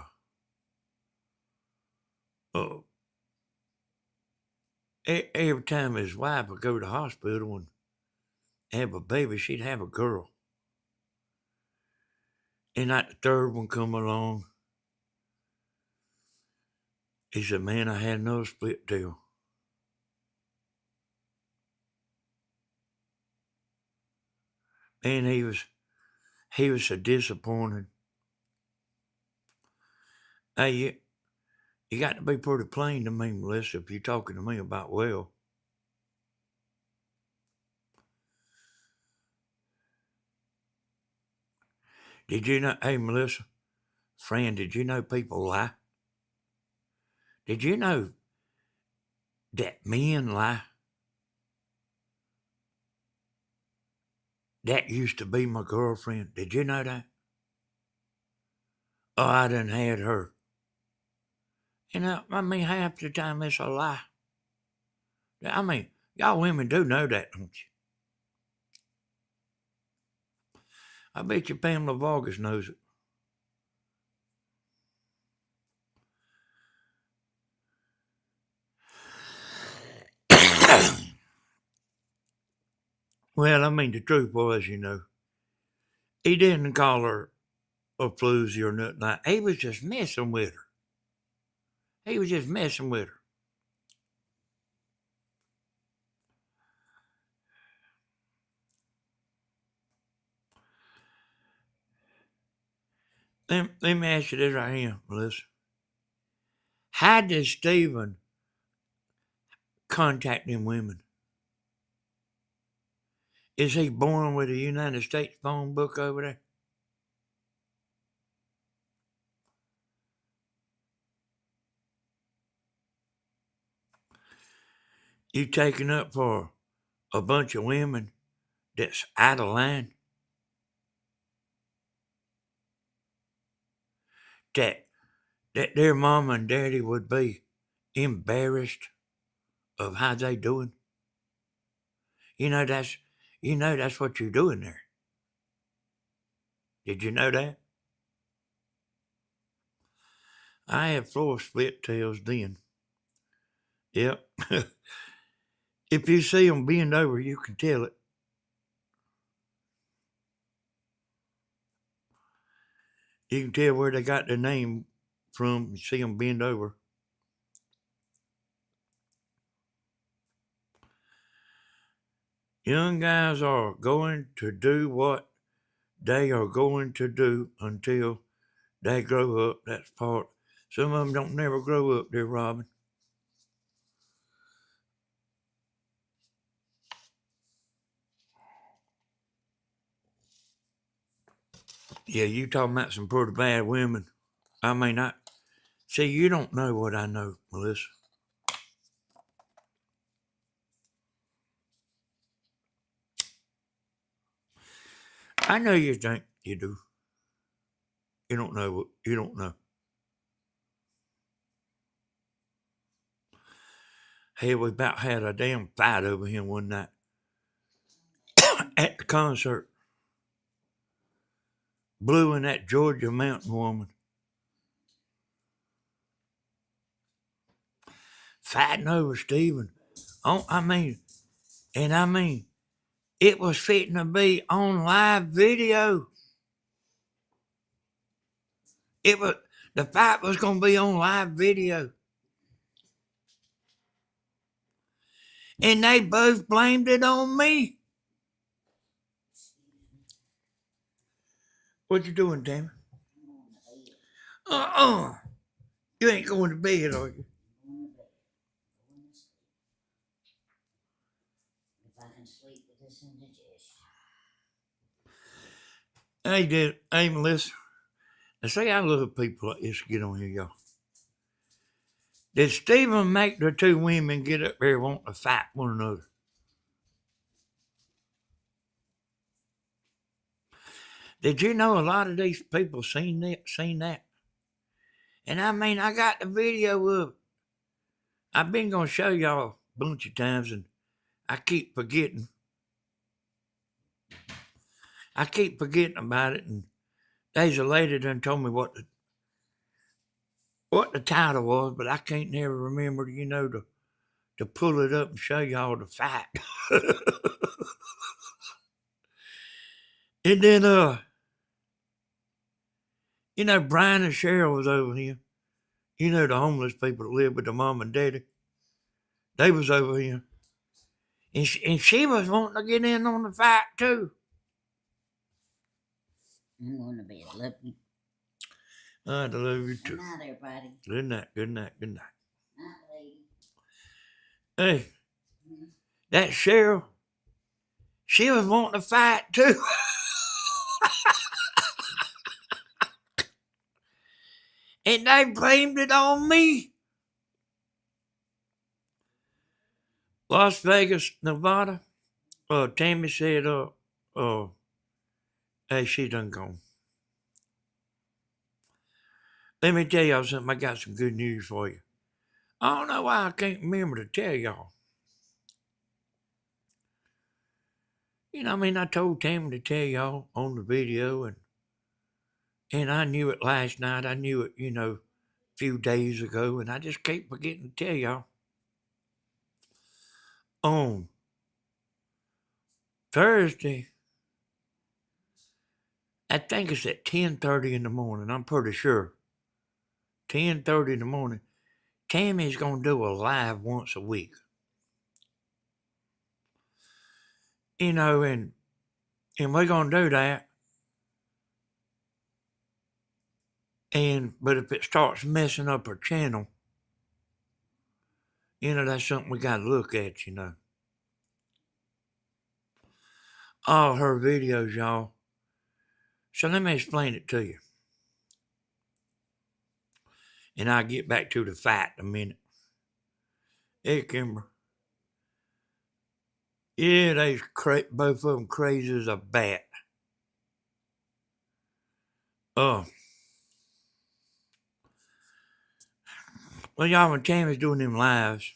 uh every time his wife would go to the hospital and have a baby, she'd have a girl. And like the third one come along, he said, "Man, I had another split tail." And he was so disappointed. Hey, you got to be pretty plain to me, Melissa, if you're talking to me about well. Did you know, hey, Melissa, friend, did you know people lie? Did you know that men lie? That used to be my girlfriend. Did you know that? Oh, I done had her. Half the time it's a lie. Y'all women do know that, don't you? I bet you Pamela Vargas knows it. Well, the truth was, he didn't call her a floozy or nothing like that. He was just messing with her. He was just messing with her. Let me ask you this right here, Melissa. How did Stephen contact them women? Is he born with a United States phone book over there? You taking up for a bunch of women that's out of line? That their mama and daddy would be embarrassed of how they doing? That's what you're doing there. Did you know that? I have floor split tails then. Yep. If you see them bend over, you can tell it. You can tell where they got their name from. You see them bend over. Young guys are going to do what they are going to do until they grow up. That's part. Some of them don't never grow up, dear Robin. Yeah, you talking about some pretty bad women. I mean, see, you don't know what I know, Melissa. I know you think you do. You don't know what you don't know. Hey, we about had a damn fight over him one night at the concert. Blue and that Georgia mountain woman. Fighting over Stephen. Oh, I mean, it was fitting to be on live video. The fight was gonna be on live video. And they both blamed it on me. What you doing, Tammy? You ain't going to bed, are you? If I can sleep with this indigestion. Hey, Melissa. I say I love people like this to get on here, y'all. Did Stephen make the two women get up there and want to fight one another? Did you know a lot of these people seen that? And I mean, I got the video of it. I've been going to show y'all a bunch of times, and I keep forgetting. About it, and there's a lady done told me what the title was, but I can't never remember, to pull it up and show y'all the fight. And then, Brian and Cheryl was over here. The homeless people that live with the mom and daddy. They was over here. And she was wanting to get in on the fight, too. I'm going to bed. Love you. I love you, too. Good night, everybody. Good night. Night, lady. Hey, that Cheryl, she was wanting to fight, too. And they blamed it on me. Las Vegas, Nevada. Tammy said, hey, she done gone. Let me tell y'all something. I got some good news for you. I don't know why I can't remember to tell y'all. I told Tammy to tell y'all on the video, and I knew it last night. I knew it, a few days ago, and I just keep forgetting to tell y'all. On Thursday, I think it's at 10:30 in the morning. I'm pretty sure. 10:30 in the morning. Tammy's going to do a live once a week. And we're going to do that. But if it starts messing up her channel, that's something we got to look at, All her videos, y'all. So let me explain it to you. And I'll get back to the fight in a minute. Hey, Kimber. Yeah, they both of them crazy as a bat. Well, y'all, when Tammy's doing them lives,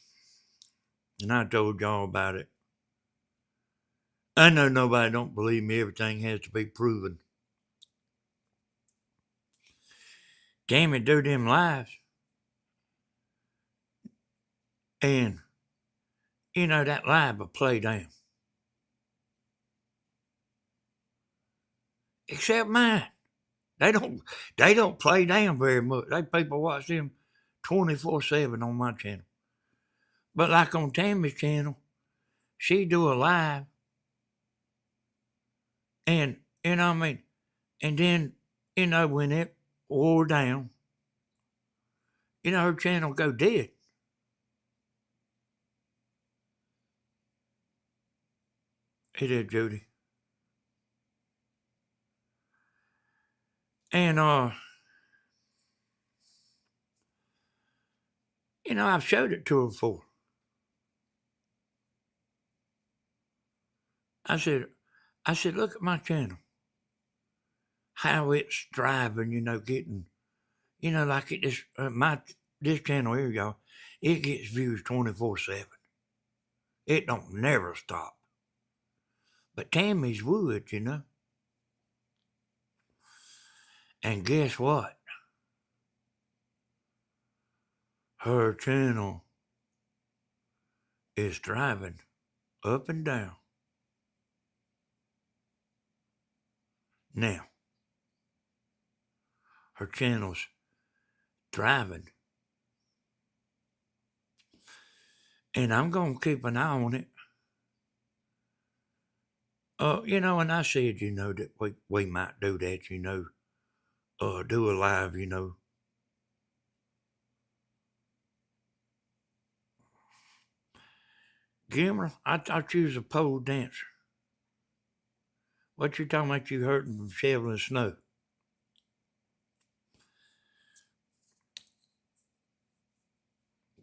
and I told y'all about it, I know nobody don't believe me. Everything has to be proven. Tammy do them lives, and that live will play down. Except mine. They don't play down very much. They people watch them 24/7 on my channel. But like on Tammy's channel, she do a live, and I mean, and then when it wore down, her channel go dead. It is, Judy. And I've showed it to her before. I said, look at my channel. How it's driving, getting, like it just this channel here, y'all, it gets views 24/7. It don't never stop. But Tammy's would, And guess what? Her channel is driving up and down. Now, her channel's driving. And I'm going to keep an eye on it. And I said, that we might do that, do a live, Gimmer, I thought you was a pole dancer. What you talking about you hurting from shoveling snow?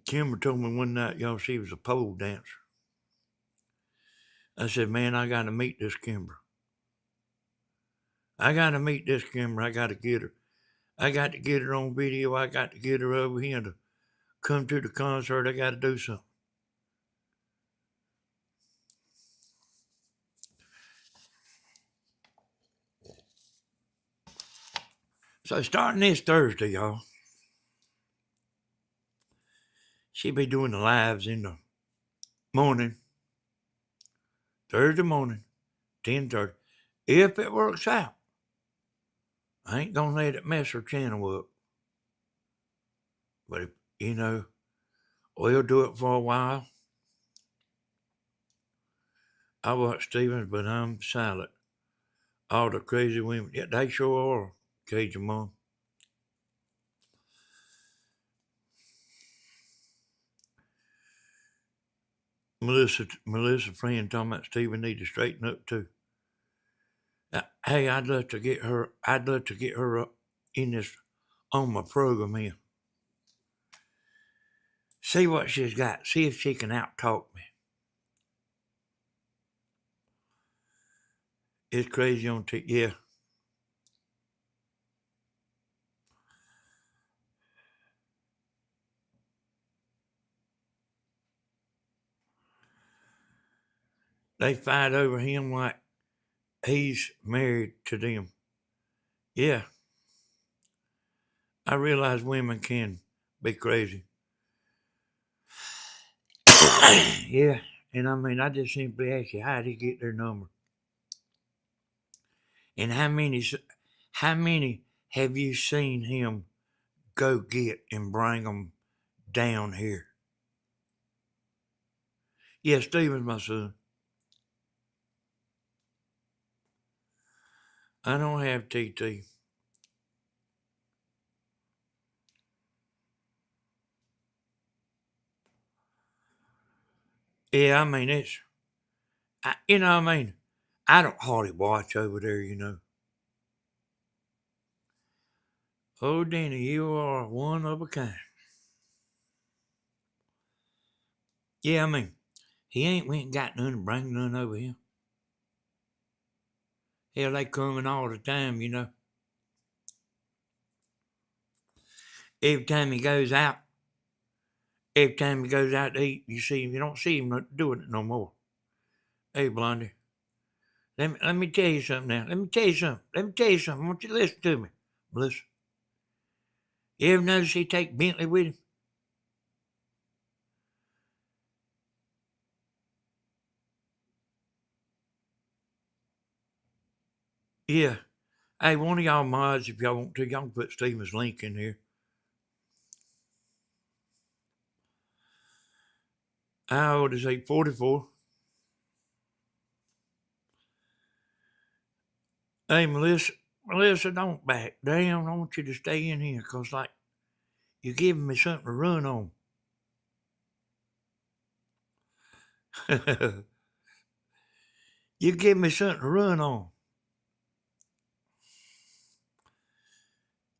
Kimber told me one night, y'all, she was a pole dancer. I said, man, I got to meet this Kimber. I got to meet this Kimber. I got to get her. I got to get her on video. I got to get her over here to come to the concert. I got to do something. So starting this Thursday, y'all, she'll be doing the lives in the morning, Thursday morning, 10:30. If it works out, I ain't gonna let it mess her channel up. But if, we'll do it for a while. I watch Stevens, but I'm silent. All the crazy women, yeah, they sure are, Cajun Mom. Melissa friend talking about Steven need to straighten up too. Hey, I'd love to get her up in this on my program here. See what she's got. See if she can out-talk me. It's crazy on yeah. They fight over him like he's married to them. Yeah. I realize women can be crazy. Yeah. And I just simply ask you, how did he get their number? And how many have you seen him go get and bring them down here? Yeah, Steven's my son. I don't have TT. Yeah, it's, I don't hardly watch over there, Oh, Danny, you are one of a kind. Yeah, he ain't went and got none and bring none over here. Hell, they coming all the time, Every time he goes out, Every time he goes out to eat, you see him. You don't see him doing it no more. Hey, Blondie, let me tell you something now. Let me tell you something. I want you to listen to me, Melissa. You ever notice he take Bentley with him? Yeah. Hey, one of y'all mods, if y'all want to, y'all can put Steven's link in here. How old is he? 44. Hey, Melissa, don't back down. I want you to stay in here because, like, you're giving me something to run on. You give me something to run on.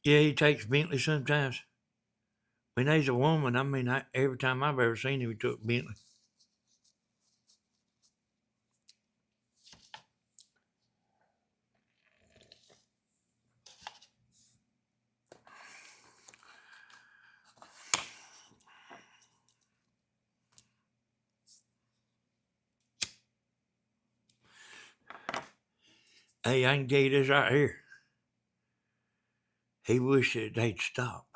Yeah, he takes Bentley sometimes. When he's a woman, I mean, every time I've ever seen him, he took Bentley. Hey, I can tell you this right here. He wished that they'd stop.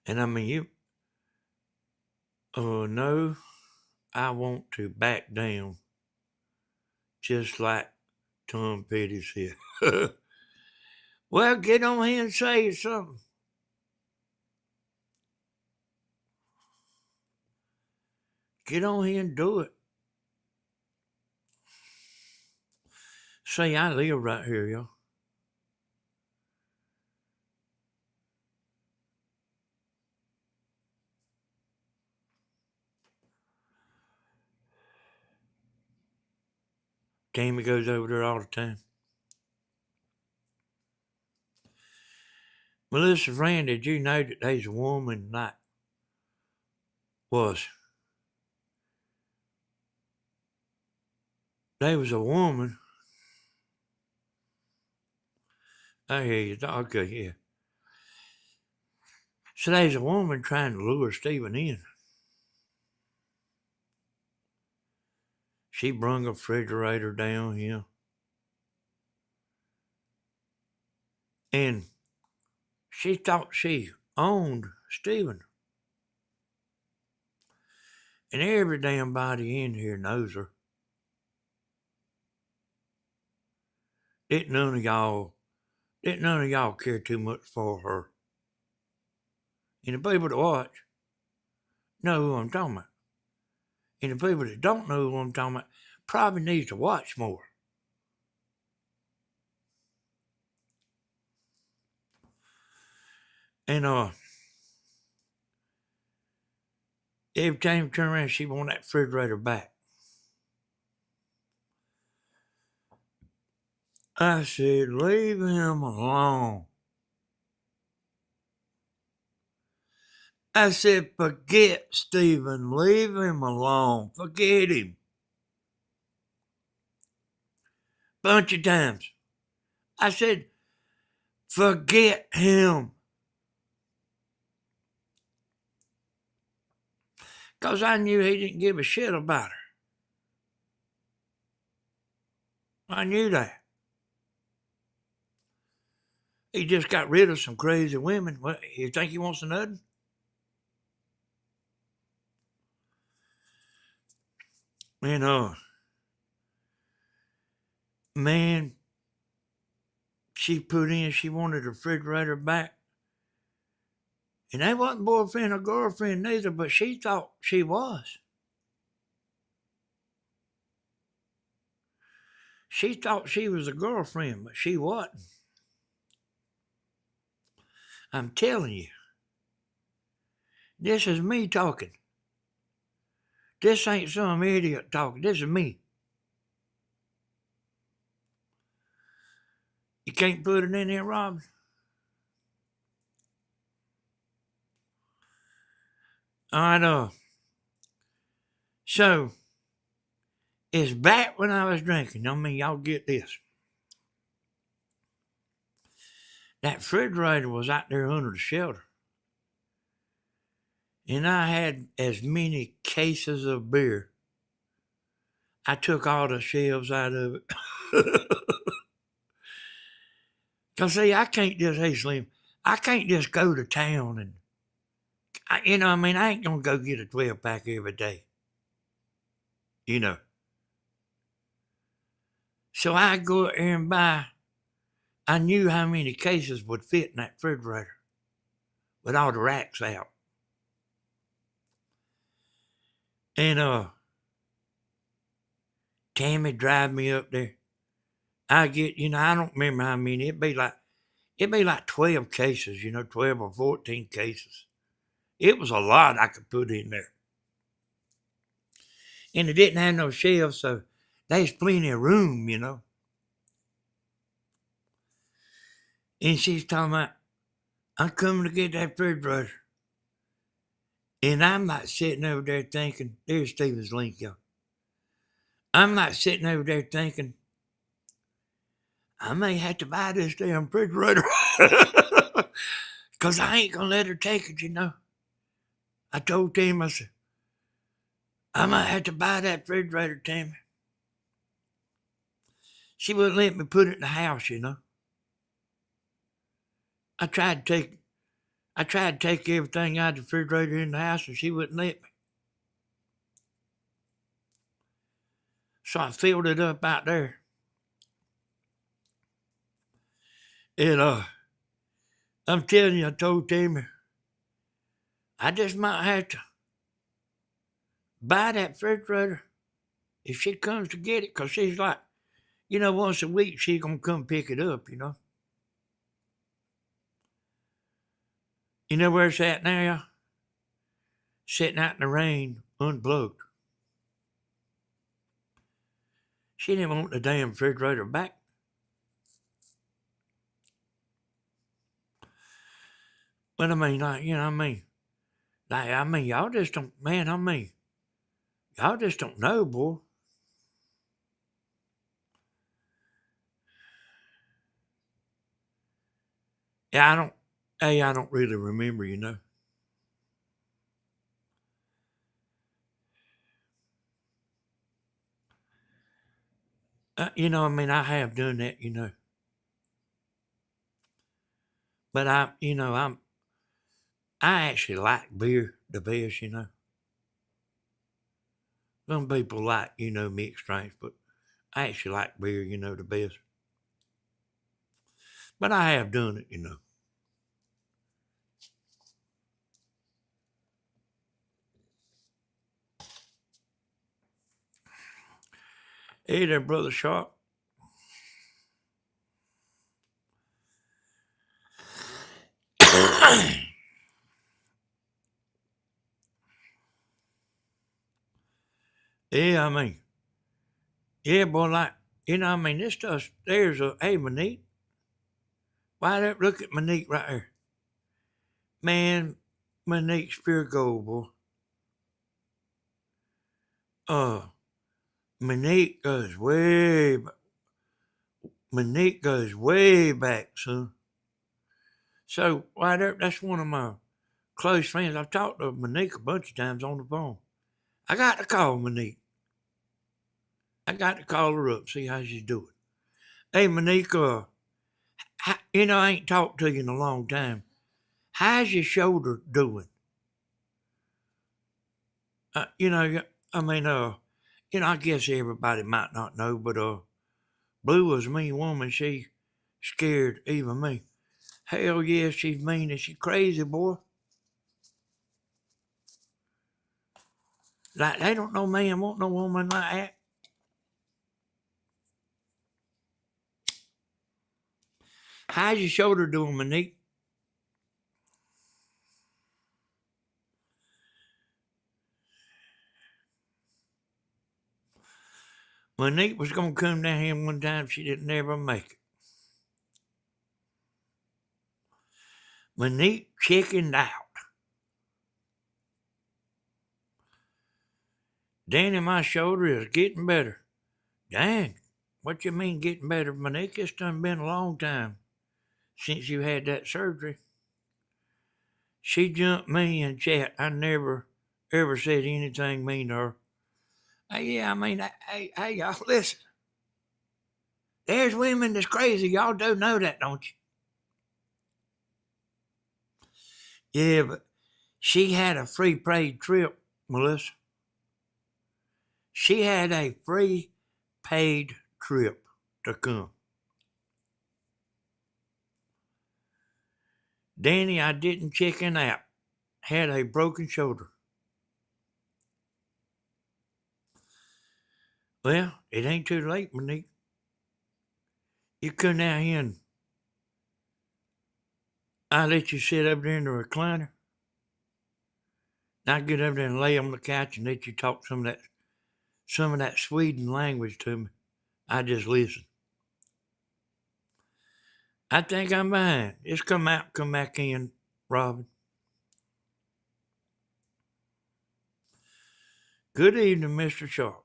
And I mean, no, I want to back down just like Tom Petty said. Well, get on here and say something. Get on here and do it. Say, I live right here, y'all. Tammy goes over there all the time. Melissa, friend, did you know that there's a woman like there was a woman. I hear you. Okay, yeah. So there's a woman trying to lure Stephen in. She brung a refrigerator down here. And she thought she owned Stephen. And every damn body in here knows her. Didn't none of y'all care too much for her. And the people that watch know who I'm talking about. And the people that don't know who I'm talking about probably need to watch more. And every time you turn around, she want that refrigerator back. I said, leave him alone. I said, forget Stephen. Leave him alone. Forget him. Bunch of times. I said, forget him. Because I knew he didn't give a shit about her. I knew that. He just got rid of some crazy women. What, you think he wants another? And, man, she put in, she wanted the refrigerator back. And they wasn't boyfriend or girlfriend neither, but she thought she was. She thought she was a girlfriend, but she wasn't. I'm telling you. This is me talking. This ain't some idiot talking. This is me. You can't put it in there, Rob? All right, so it's back when I was drinking. I mean, y'all get this. that refrigerator was out there under the shelter. And I had as many cases of beer. I took all the shelves out of it. Because, see, I can't just, hey, Slim, I can't just go to town and, I ain't going to go get a 12-pack every day. So I go out there and buy, I knew how many cases would fit in that refrigerator with all the racks out. And Tammy drive me up there. I get, I don't remember how many. It'd be like 12 cases, 12 or 14 cases. It was a lot I could put in there. And it didn't have no shelves, so there's plenty of room, And she's talking about, I'm coming to get that refrigerator. And I'm not sitting over there thinking, there's Stevens link, y'all. I'm not sitting over there thinking, I may have to buy this damn refrigerator. Because I ain't going to let her take it, I told Tim, I said, I might have to buy that refrigerator, Tammy. She wouldn't let me put it in the house, I tried to take everything out of the refrigerator in the house, and she wouldn't let me. So I filled it up out there. And I'm telling you, I told Tammy, I just might have to buy that refrigerator if she comes to get it, because she's like, once a week she's going to come pick it up, You know where it's at now, y'all? Sitting out in the rain, unplugged. She didn't want the damn refrigerator back. But y'all just don't, y'all just don't know, boy. Yeah, I don't really remember, I have done that, But I actually like beer the best, Some people like, mixed drinks, but I actually like beer, the best. But I have done it, Hey there, Brother Sharp. Yeah, boy, like, this stuff, hey, Monique. Why don't look at Monique right there? Man, Monique's pure gold, boy. Monique goes way back, son. So, right there, that's one of my close friends. I've talked to Monique a bunch of times on the phone. I got to call Monique. I got to call her up, see how she's doing. Hey, Monique, I ain't talked to you in a long time. How's your shoulder doing? I guess everybody might not know, but Blue was a mean woman. She scared even me. Hell yeah, she's mean and she's crazy, boy. Like, they don't know man want no woman like that. How's your shoulder doing, Monique? Monique was going to come down here one time. She didn't ever make it. Monique chickened out. Danny, my shoulder is getting better. Dang, what you mean getting better, Monique? It's done been a long time since you had that surgery. She jumped me in chat. I never ever said anything mean to her. Yeah, I mean, hey, y'all, listen. There's women that's crazy. Y'all do know that, don't you? Yeah, but she had a free paid trip, Melissa. She had a free paid trip to come. Danny, I didn't check in out. Had a broken shoulder. Well, it ain't too late, Monique. You come out here and I let you sit up there in the recliner. I get up there and lay on the couch and let you talk some of that Sweden language to me. I just listen. I think I'm behind. Just come out, come back in, Robin. Good evening, Mr. Sharp.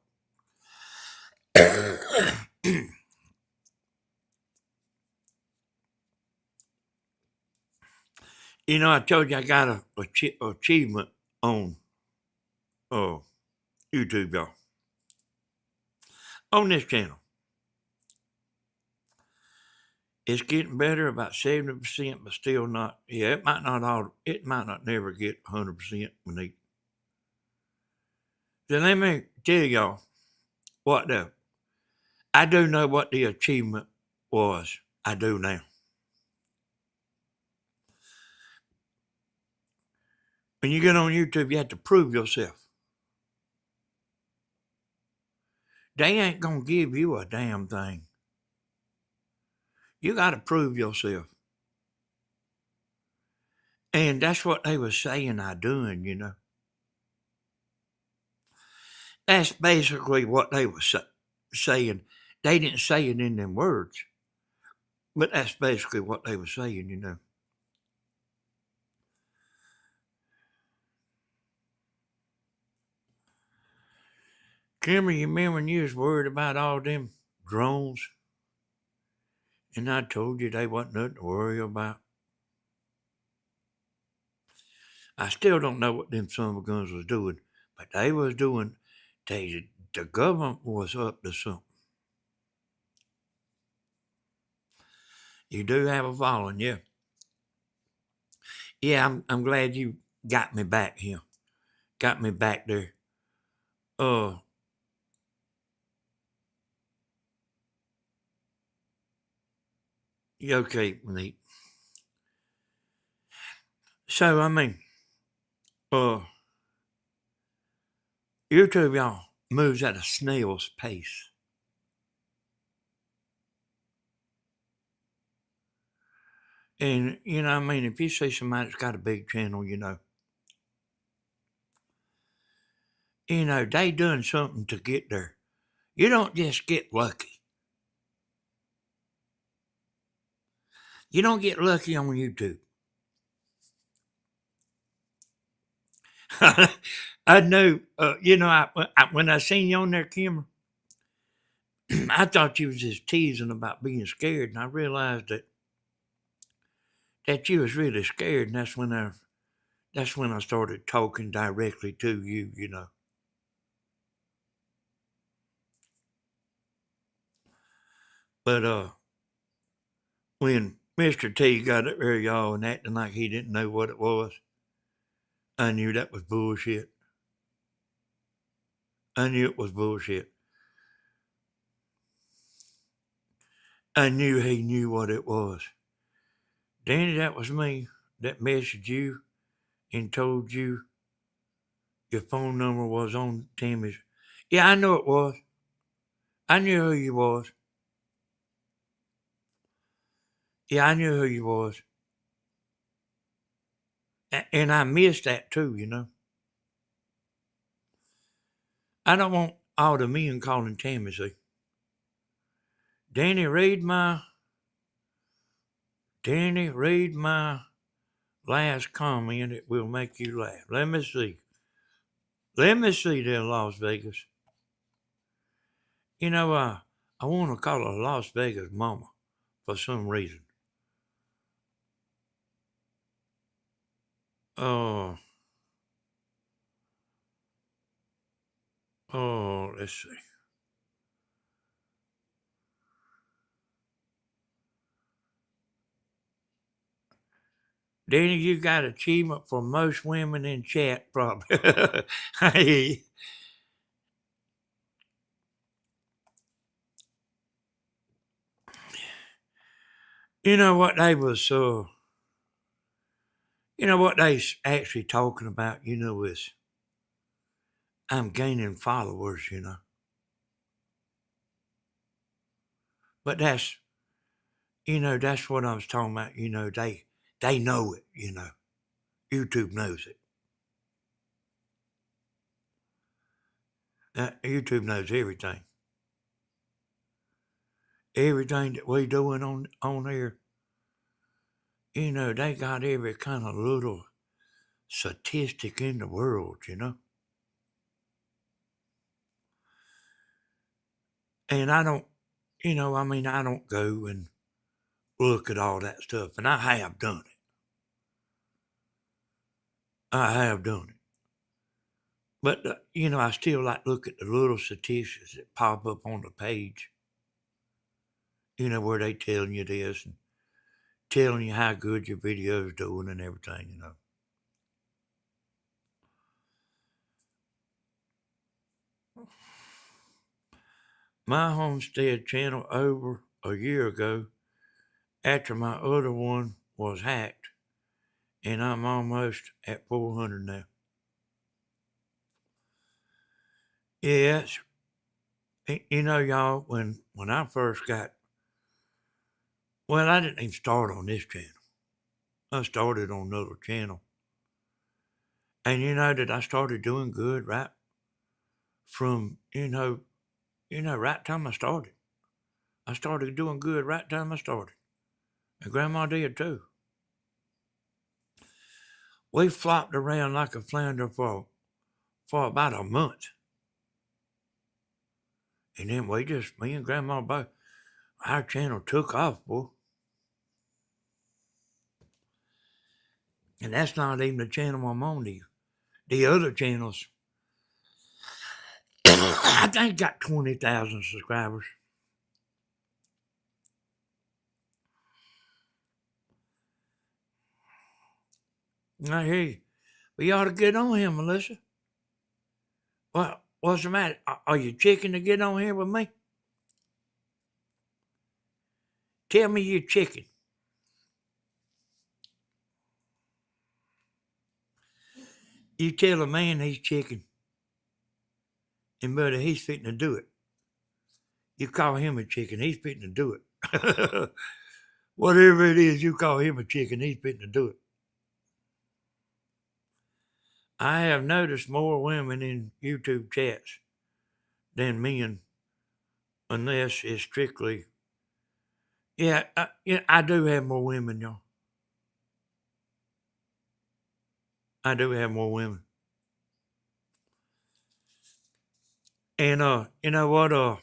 You know, I told you I got a achievement on YouTube, y'all. On this channel. It's getting better, about 70%, but still not. Yeah, it might not never get 100%, Monique. So let me tell y'all what I do know what the achievement was. I do now. When you get on YouTube, you have to prove yourself. They ain't gonna give you a damn thing. You gotta prove yourself. And that's what they was saying I doing, you know. That's basically what they was saying. They didn't say it in them words, but that's basically what they was saying, you know. Kimber, you remember when you was worried about all them drones? And I told you they wasn't nothing to worry about. I still don't know what them son of a guns was doing, but they was doing, the government was up to something. You do have a following, yeah. Yeah, I'm glad you got me back here. Got me back there. Yeah, okay, Nate. So I mean, YouTube, y'all, moves at a snail's pace. And, you know, I mean, if you see somebody that's got a big channel, you know, they done something to get there. You don't just get lucky. You don't get lucky on YouTube. I know, when I seen you on there, Kimmer, I thought you was just teasing about being scared, and I realized that you was really scared, and that's when I started talking directly to you, you know. But when Mr. T got up there, y'all, and acting like he didn't know what it was, I knew that was bullshit. I knew it was bullshit. I knew he knew what it was. Danny, that was me that messaged you and told you your phone number was on Timmy's. Yeah, I know it was. I knew who you was. Yeah, I knew who you was. And I missed that too, you know. I don't want all the men calling Tammy, see. Danny, read my last comment. It will make you laugh. Let me see. Let me see there, Las Vegas. You know, I want to call her Las Vegas Mama for some reason. Oh, let's see. Danny, you got achievement for most women in chat, probably. Hey, you know what they was, you know what they's actually talking about, is I'm gaining followers, But that's what I was talking about, they know it, YouTube knows it. YouTube knows everything. Everything that we doing on there, they got every kind of little statistic in the world. And I don't, I don't go and look at all that stuff, and I have done it. I have done it. But, I still like look at the little statistics that pop up on the page, where they telling you this and telling you how good your video is doing and everything. My homestead channel over a year ago after my other one was hacked, and I'm almost at 400 now. Yeah, y'all, when I first got, well, I didn't even start on this channel. I started on another channel. And that I started doing good right from, right time I started. I started doing good right time I started. And Grandma did too. We flopped around like a flounder for about a month. And then me and Grandma both, our channel took off, boy. And that's not even the channel I'm on. The other channels, I think got 20,000 subscribers. I hear you. But you ought to get on here, Melissa. What's the matter? Are you chicken to get on here with me? Tell me you're chicken. You tell a man he's chicken, and buddy, he's fitting to do it. You call him a chicken, he's fitting to do it. Whatever it is, you call him a chicken, he's fitting to do it. I have noticed more women in YouTube chats than men, unless it's strictly. Yeah, I do have more women, y'all. I do have more women. And you know what?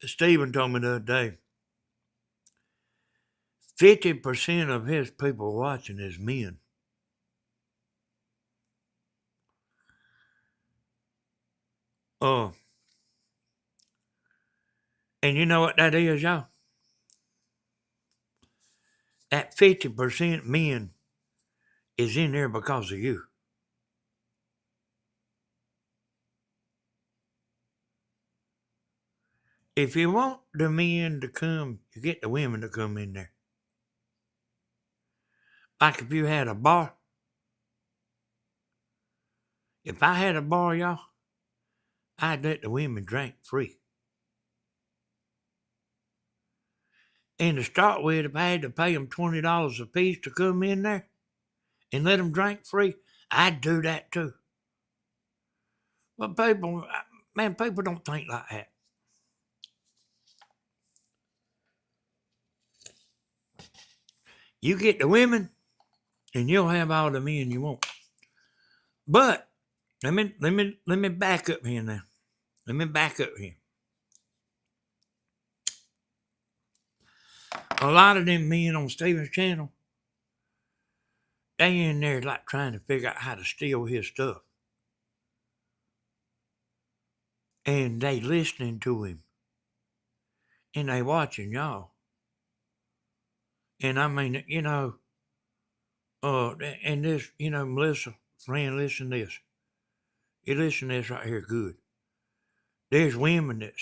Stephen told me the other day. 50% of his people watching is men. And you know what that is, y'all? That 50% men is in there because of you. If you want the men to come, you get the women to come in there. Like if you had a bar. If I had a bar, y'all, I'd let the women drink free. And to start with, if I had to pay them $20 a piece to come in there and let them drink free, I'd do that too. But people don't think like that. You get the women, and you'll have all the men you want. But let me back up here now. Let me back up here. A lot of them men on Steven's channel, They in there like trying to figure out how to steal his stuff. And they listening to him. And they watching y'all. And I mean, and this, Melissa, friend, listen to this. You listen to this right here good. There's women that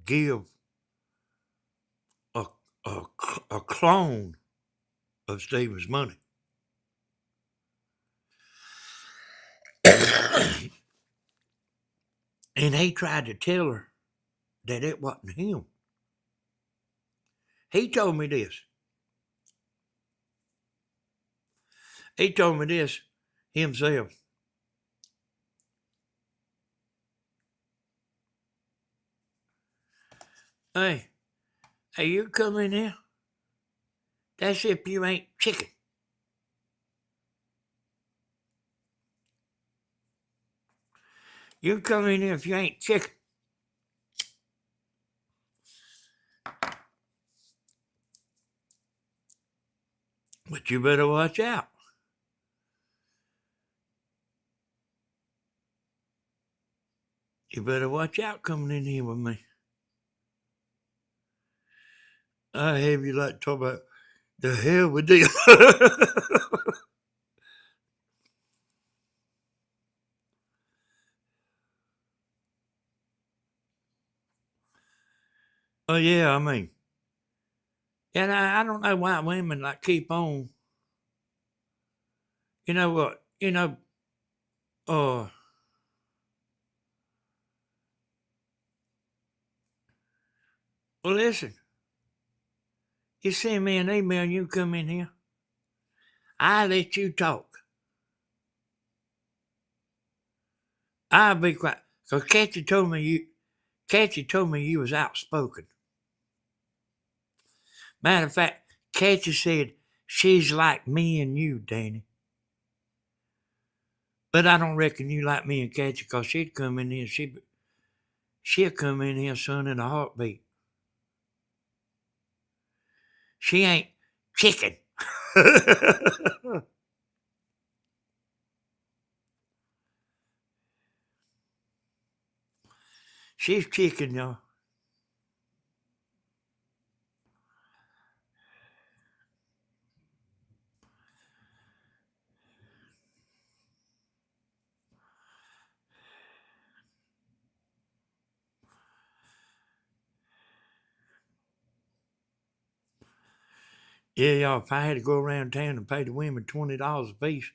give a, a clone of Stephen's money. And he tried to tell her that it wasn't him. He told me this. He told me this himself. Hey, you come in here? That's if you ain't chicken. You come in here if you ain't chicken. But you better watch out. You better watch out coming in here with me. I have you like to talk about the hell with this. Oh yeah, I mean, and I don't know why women like keep on. You know what? Well, listen. You send me an email, you come in here. I let you talk. I'll be quiet. Cause Kathy told me you was outspoken. Matter of fact, Kathy said she's like me and you, Danny. But I don't reckon you like me and Kathy, cause she'd come in here, she'll come in here, son, in a heartbeat. She ain't chicken. She's chicken, y'all. Yeah, y'all, if I had to go around town and pay the women $20 a piece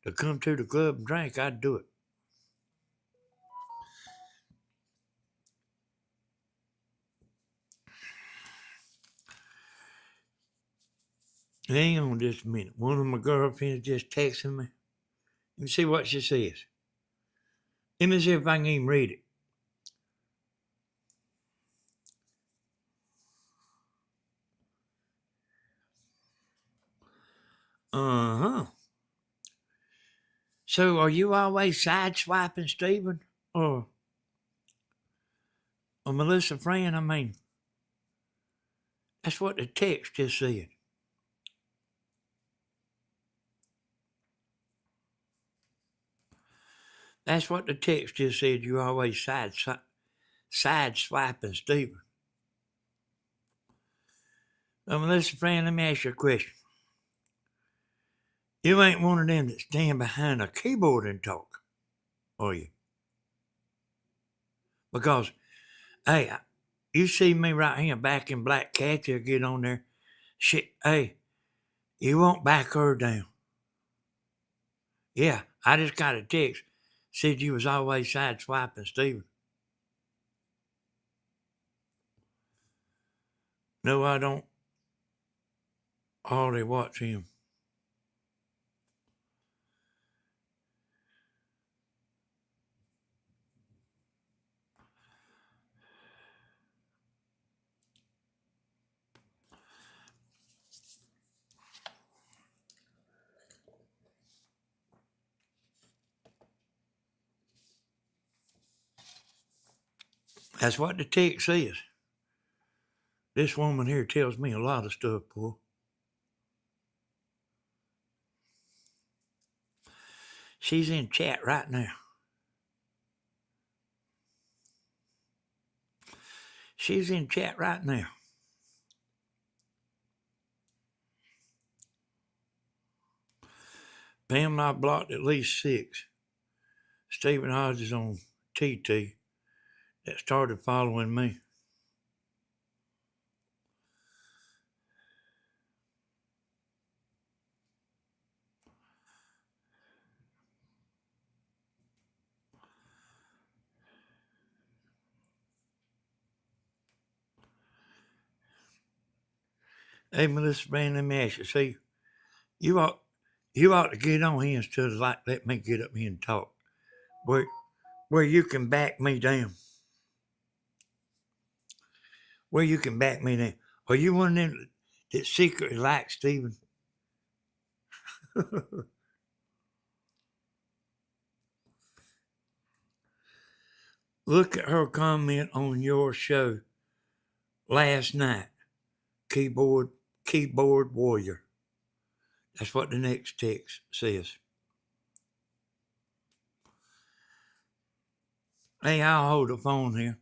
to come to the club and drink, I'd do it. Hang on just a minute. One of my girlfriends just texted me. Let me see what she says. Let me see if I can even read it. Uh-huh. So are you always sideswiping Stephen? Or Melissa friend? I mean, that's what the text just said. That's what the text just said. You always sideswiping Stephen. Melissa friend, let me ask you a question. You ain't one of them that stand behind a keyboard and talk, are you? Because, hey, you see me right here back in Black Cat, you'll get on there. Shit, hey, you won't back her down. Yeah, I just got a text. Said you was always sideswiping Stephen. No, I don't hardly watch him. That's what the text says. This woman here tells me a lot of stuff, boy. She's in chat right now. She's in chat right now. Pam and I blocked at least 6 Stephen Hodges on TT that started following me. Hey, Melissa, man, let me ask you. See, you ought to get on here instead of like let me get up here and talk. Where you can back me down. Where you can back me down. Are you one of them that secretly like Stephen? Look at her comment on your show last night. Keyboard warrior. That's what the next text says. Hey, I'll hold the phone here.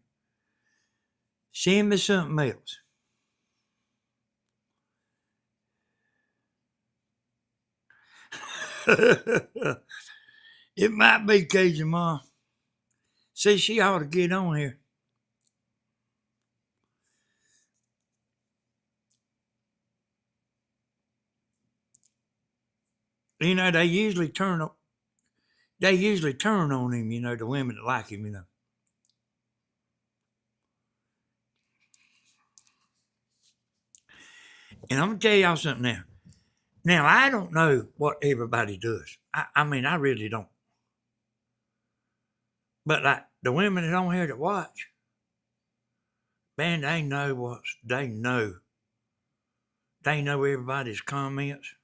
Send me something else. It might be Cajun Ma. See, she ought to get on here. You know, they usually turn on him, you know, the women that like him, you know. And I'm gonna tell y'all something now. Now, I don't know what everybody does. I mean, I really don't. But like the women that on here that watch, man, they know. They know everybody's comments.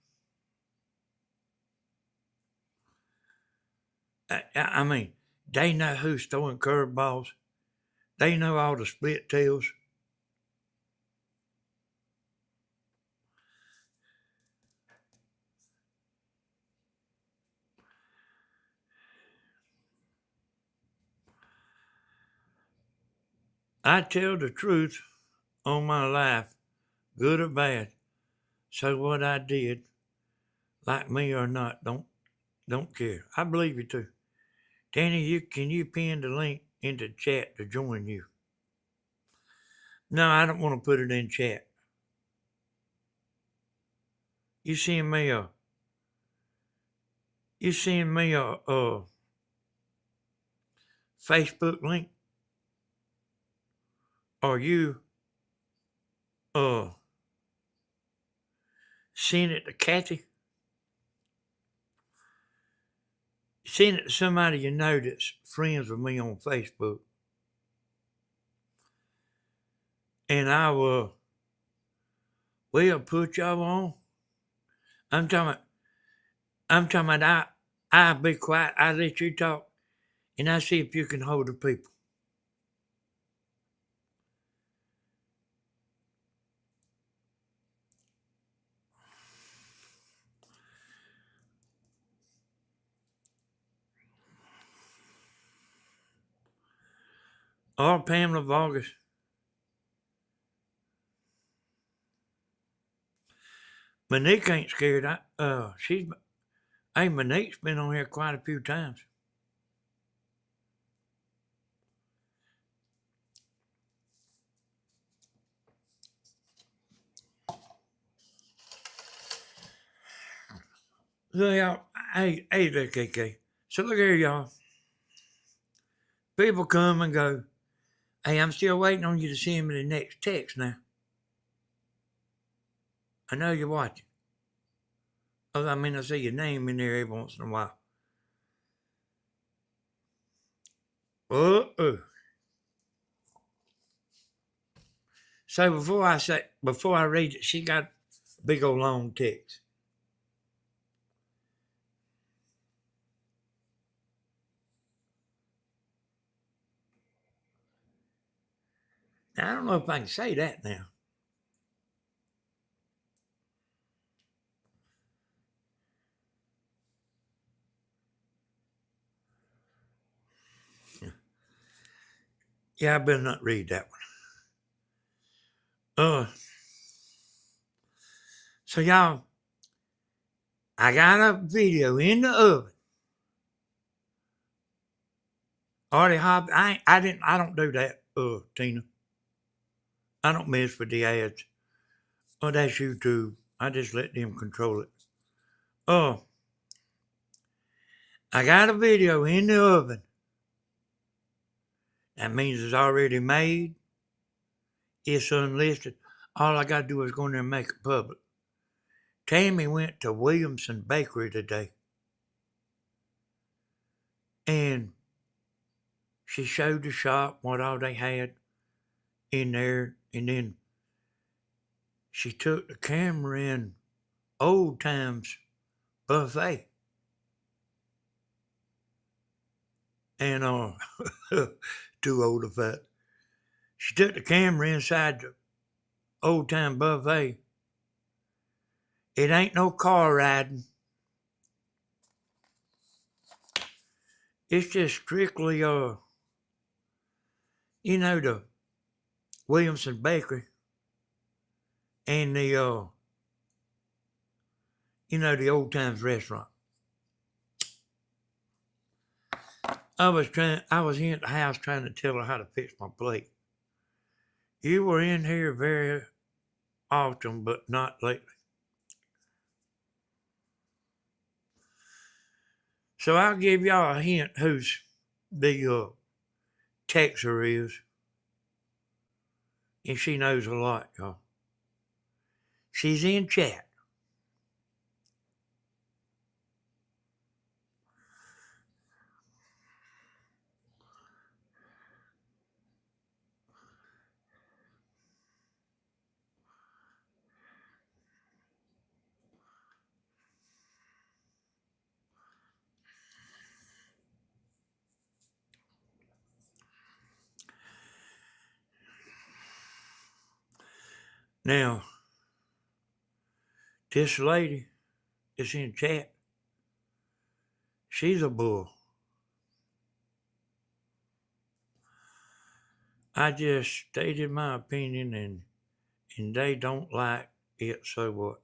I mean, they know who's throwing curveballs. They know all the split tails. I tell the truth on my life, good or bad. So what I did, like me or not, don't care. I believe you too. Danny, can you pin the link into chat to join you? No, I don't want to put it in chat. You send me a Facebook link, or you send it to Kathy. Send it to somebody you know that's friends with me on Facebook. And I will we'll put y'all on. I'm talking about I'll be quiet, I'll let you talk, and I'll see if you can hold the people. Or Pamela Vargas. Monique ain't scared. Monique's been on here quite a few times. So y'all, hey there, KK. So look here, y'all. People come and go. Hey, I'm still waiting on you to send me the next text now. I know you're watching. I mean, I see your name in there every once in a while. Uh-oh. So before I read it, she got a big old long text. Now, I don't know if I can say that now. Yeah, I better not read that one. So y'all, I got a video in the oven. Artie Hop, I don't do that, Tina. I don't mess with the ads. Oh, that's YouTube. I just let them control it. Oh, I got a video in the oven. That means it's already made. It's unlisted. All I got to do is go in there and make it public. Tammy went to Williamson Bakery today. And she showed the shop what all they had in there. And then she took the camera in Old Times Buffet. And too old of that. She took the camera inside the Old Time Buffet. It ain't no car riding. It's just strictly the Williamson Bakery and the the Old Times restaurant. I was in the house trying to tell her how to fix my plate. You were in here very often, but not lately. So I'll give y'all a hint who's the texter is. And she knows a lot, y'all. She's in chat. Now, this lady is in chat. She's a bull. I just stated my opinion and they don't like it, so what?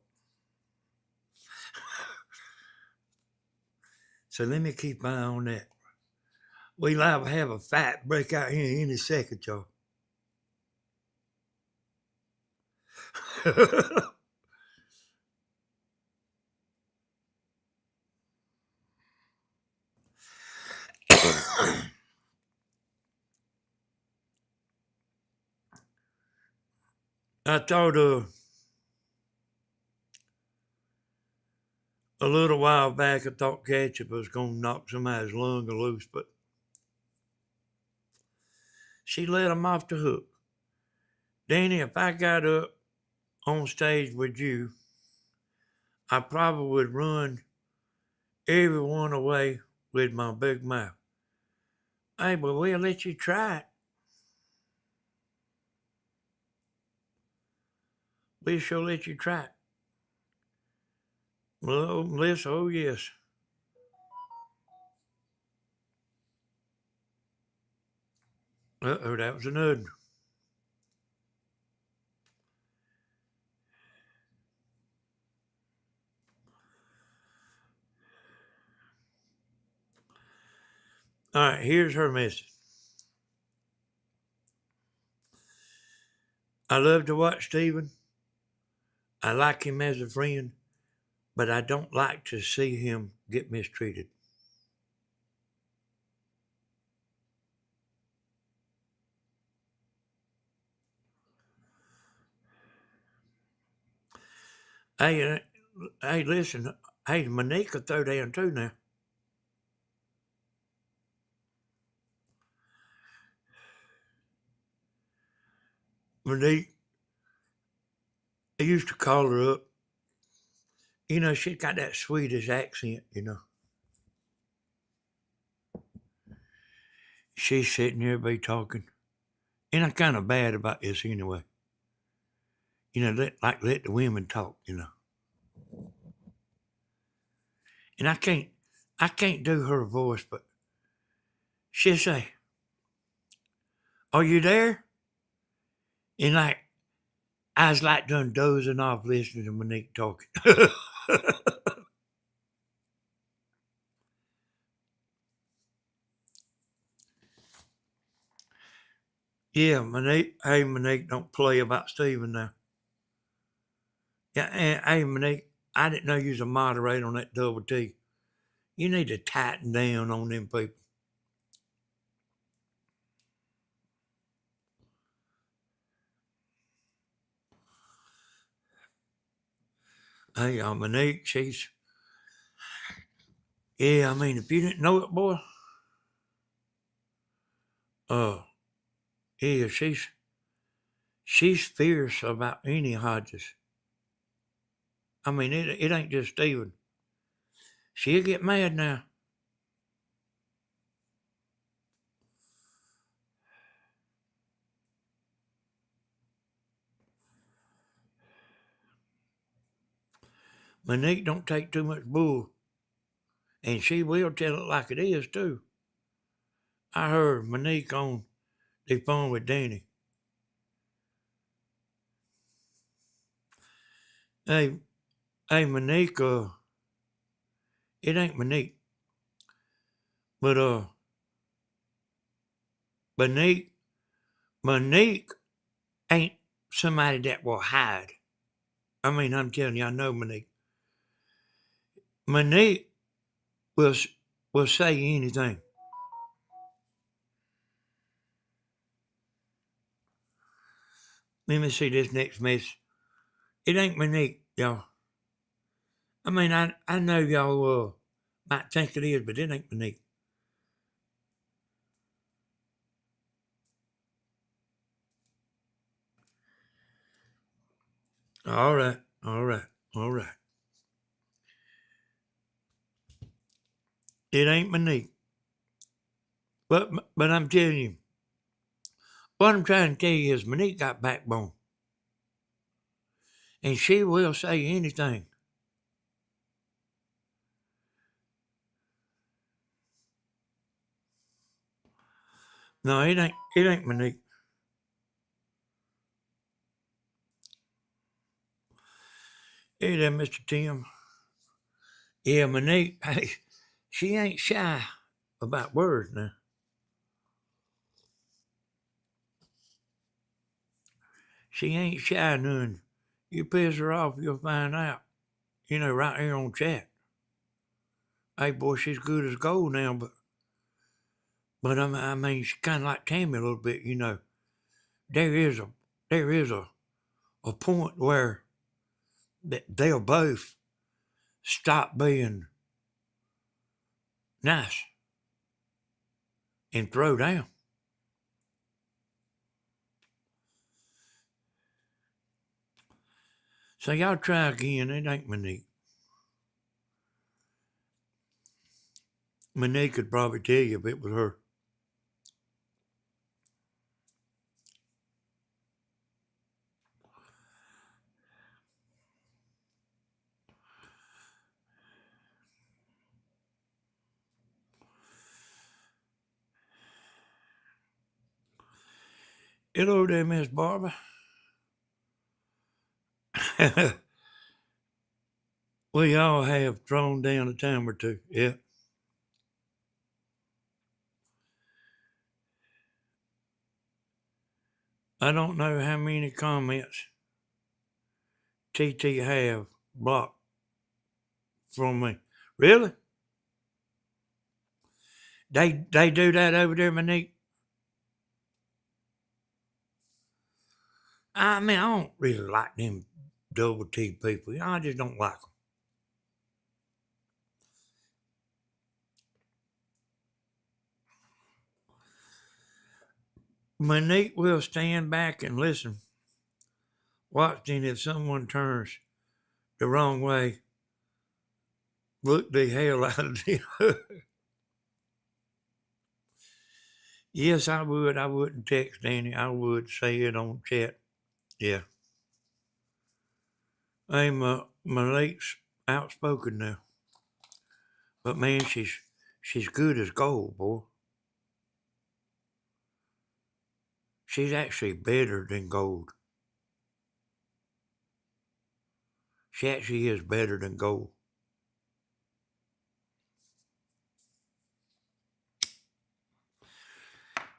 So let me keep my eye on that. We liable to have a fight break out here any second, y'all. I thought a little while back, I thought ketchup was going to knock somebody's lung loose, but she let him off the hook. Danny, if I got up on stage with you, I probably would run everyone away with my big mouth. Hey, but we'll let you try it. We sure let you try it. Well, Melissa, oh yes. Uh-oh, that was another. All right, here's her message. I love to watch Stephen. I like him as a friend, but I don't like to see him get mistreated. Hey, listen. Hey, Monica throw down too now. Monique, I used to call her up. She's got that Swedish accent, She's sitting there, be talking. And I'm kind of bad about this anyway. Let the women talk, And I can't do her voice, but she'll say, Are you there? And like, I was like done dozing off listening to Monique talking. Yeah, Monique. Hey, Monique, don't play about Steven now. Yeah, and hey, Monique, I didn't know you was a moderator on that double T. You need to tighten down on them people. Hey, Monique, yeah, I mean, if you didn't know it, boy, uh, yeah, she's fierce about any Hodges. I mean, it ain't just Steven. She'll get mad now. Monique don't take too much bull, and she will tell it like it is, too. I heard Monique on the phone with Danny. Hey, Monique, it ain't Monique, but, Monique ain't somebody that will hide. I mean, I'm telling you, I know Monique. Monique will say anything. Let me see this next message. It ain't Monique, y'all. I mean, I know y'all might think it is, but it ain't Monique. All right. It ain't Monique. But I'm telling you, what I'm trying to tell you is Monique got backbone. And she will say anything. No, it ain't Monique. Hey there, Mr. Tim. Yeah, Monique, hey, she ain't shy about words now. She ain't shy none. You piss her off, you'll find out. You know, right here on chat. Hey, boy, she's good as gold now, but I mean, she's kind of like Tammy a little bit. You know, there is a point where they'll both stop being nice and throw down. So y'all try again. It ain't Monique. Monique could probably tell you if it was her. Hello there, Miss Barbara. We all have thrown down a time or two. Yeah. I don't know how many comments TT have blocked from me. Really? They do that over there, Monique? I mean, I don't really like them double T people. You know, I just don't like them. Monique will stand back and listen, watching if someone turns the wrong way. Look the hell out of them. Yes, I would. I wouldn't text Danny. I would say it on chat. Yeah. Hey, Monique's outspoken now. But man, she's good as gold, boy. She's actually better than gold. She actually is better than gold.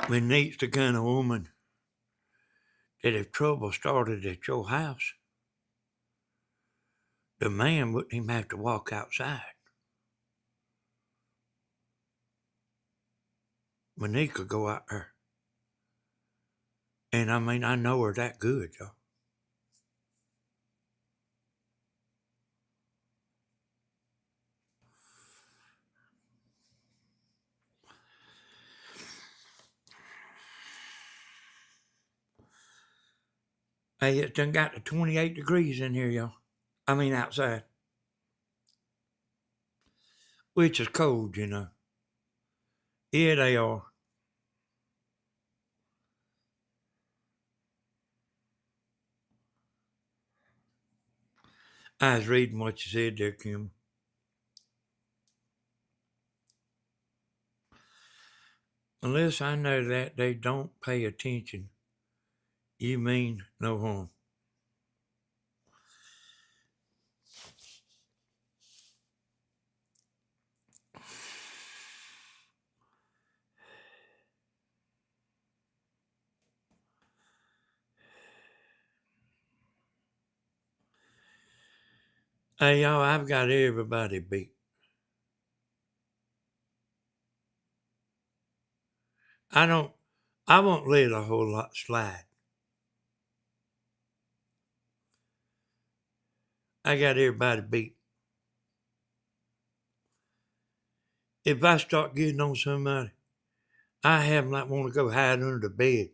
Monique's the kind of woman that if trouble started at your house, the man wouldn't even have to walk outside. Monique could go out there. And I mean, I know her that good, y'all. Hey, it's done got to 28 degrees in here, y'all. I mean, outside. Which is cold, you know. Yeah, they are. I was reading what you said there, Kim. Unless I know that they don't pay attention, you mean no harm. Hey, y'all, I've got everybody beat. I won't let a whole lot slide. I got everybody beat. If I start getting on somebody, I have them like want to go hide under the bed.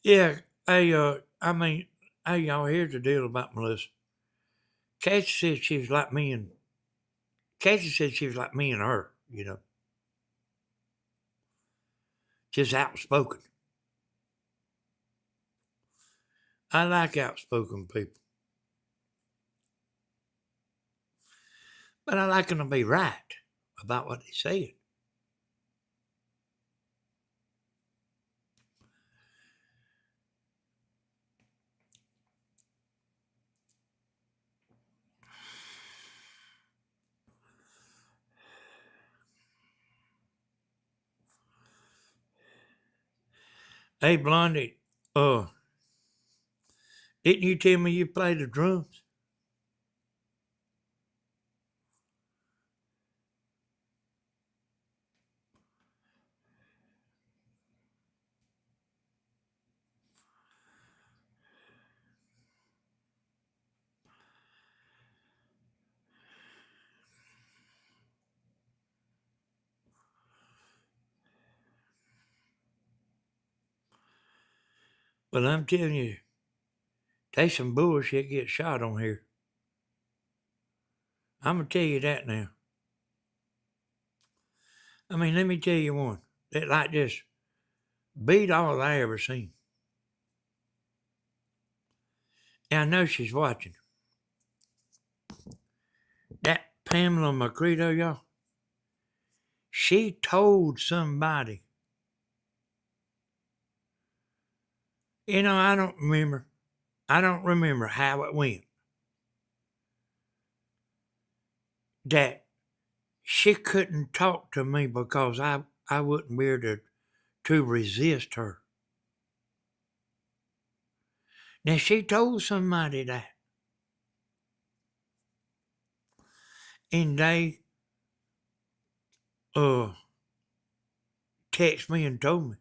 Yeah, hey, I mean, hey, y'all, here's the deal about Melissa. Cassie said she was like me and her, you know, just outspoken. I like outspoken people, but I like them to be right about what they said. Hey, Blondie, didn't you tell me you play the drums? Well, I'm telling you, there's some bullshit get shot on here. I'm going to tell you that now. I mean, let me tell you one that like this beat all I ever seen. And I know she's watching. That Pamela Macredo, y'all, she told somebody. You know, I don't remember how it went. That she couldn't talk to me because I wouldn't be able to resist her. Now, she told somebody that. And they text me and told me.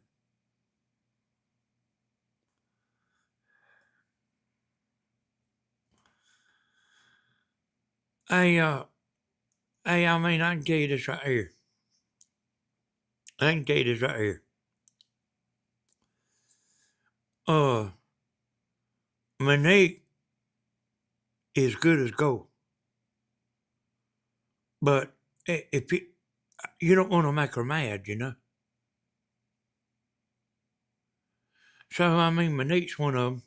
Hey, I mean, I can tell you this right here. Monique is good as gold. But if you don't want to make her mad, you know. So, I mean, Monique's one of them.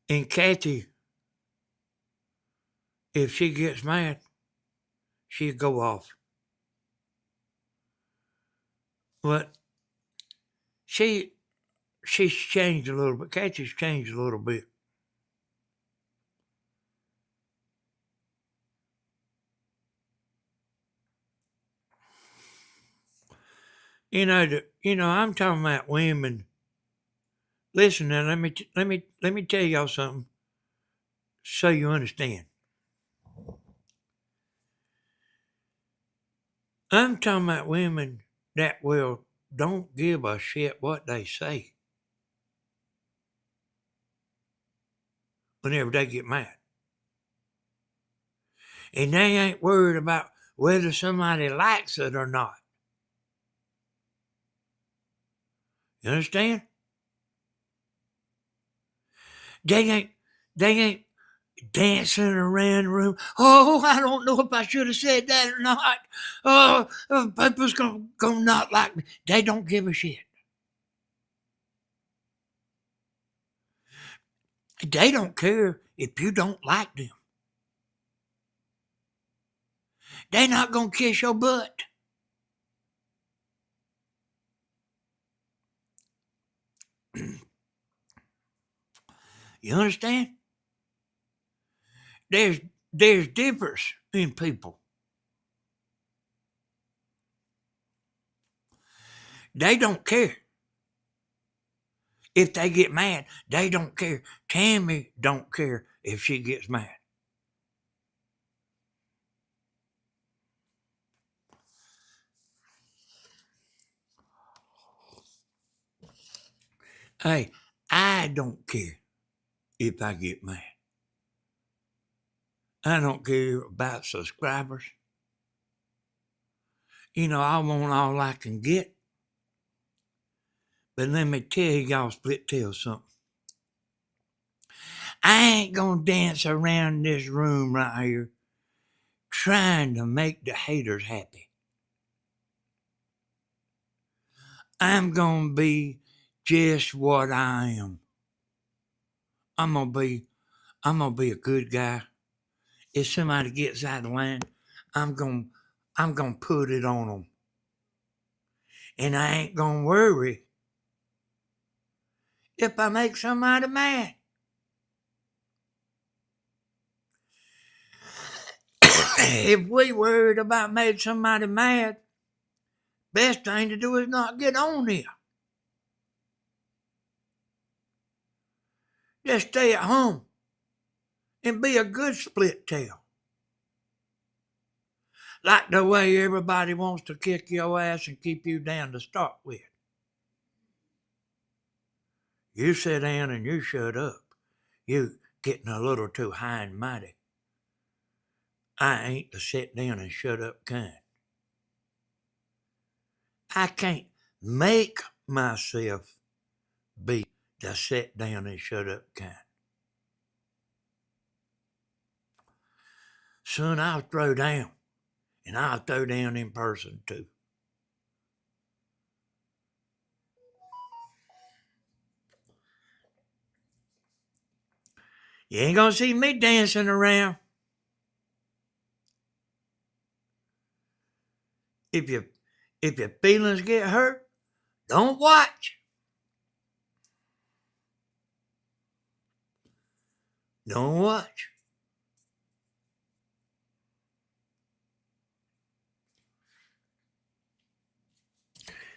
And Kathy, if she gets mad, she'd go off. But she's changed a little bit. Kathy's changed a little bit. I'm talking about women. Listen now, let me tell y'all something so you understand. I'm talking about women that don't give a shit what they say whenever they get mad. And they ain't worried about whether somebody likes it or not. You understand? They ain't dancing around the room. Oh, I don't know if I should have said that or not. Oh, people's gonna not like me. They don't give a shit. They don't care if you don't like them. They're not gonna kiss your butt. You understand? There's difference in people. They don't care. If they get mad, they don't care. Tammy don't care if she gets mad. Hey, I don't care if I get mad. I don't care about subscribers. I want all I can get. But let me tell y'all split tail something. I ain't gonna dance around this room right here trying to make the haters happy. I'm gonna be just what I am. I'm gonna be a good guy. If somebody gets out of line, I'm gonna put it on them. And I ain't gonna worry if I make somebody mad. If we worried about making somebody mad, best thing to do is not get on here. Just stay at home and be a good split tail. Like the way everybody wants to kick your ass and keep you down to start with. You sit down and you shut up. You getting a little too high and mighty. I ain't the sit down and shut up kind. I can't make myself be the sit down and shut up kind. Son, I'll throw down. And I'll throw down in person too. You ain't gonna see me dancing around. If your feelings get hurt, don't watch. Don't watch.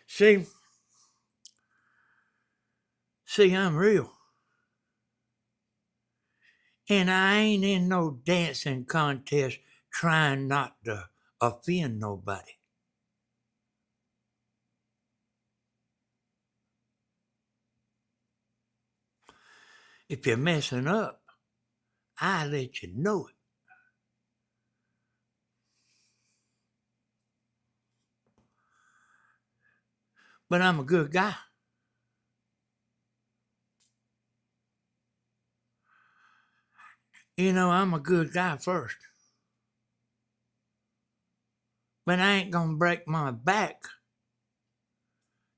See, I'm real. And I ain't in no dancing contest trying not to offend nobody. If you're messing up, I let you know it. But I'm a good guy. I'm a good guy first. But I ain't gonna break my back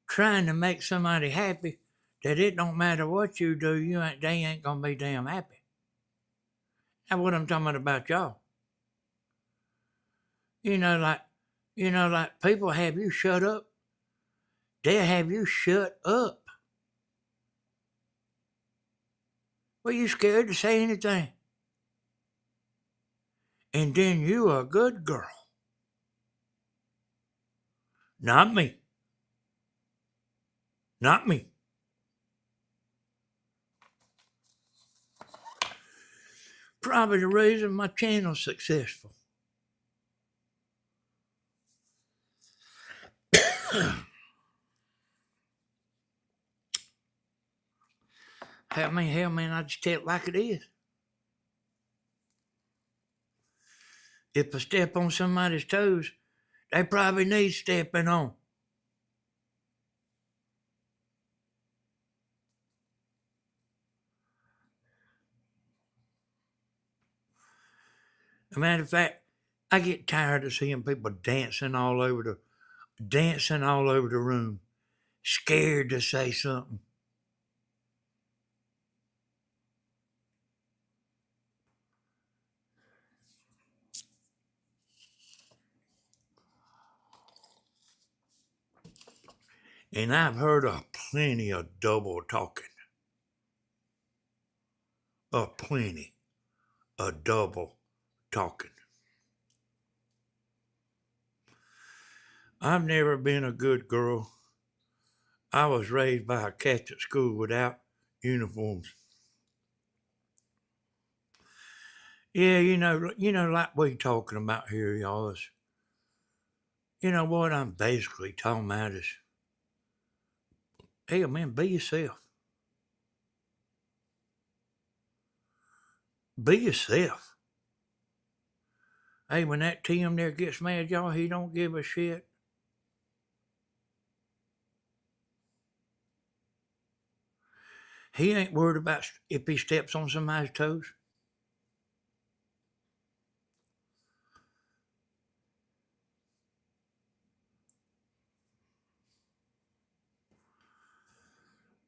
trying to make somebody happy that it don't matter what you do, they ain't gonna be damn happy. That's what I'm talking about y'all. You know, like people have you shut up. They'll have you shut up. Well, you scared to say anything. And then you a good girl. Not me. Not me. Probably the reason my channel's successful. Hell, man, I just tell it like it is. If I step on somebody's toes, they probably need stepping on. As a matter of fact, I get tired of seeing people dancing all over the room, scared to say something. And I've heard of plenty of double talking. Plenty of double talking. I've never been a good girl. I was raised by a Catholic school without uniforms. Yeah, like we talking about here, y'all. You know what I'm basically talking about is, hey, man, be yourself. Be yourself. Hey, when that Tim there gets mad, y'all, he don't give a shit. He ain't worried about if he steps on somebody's toes.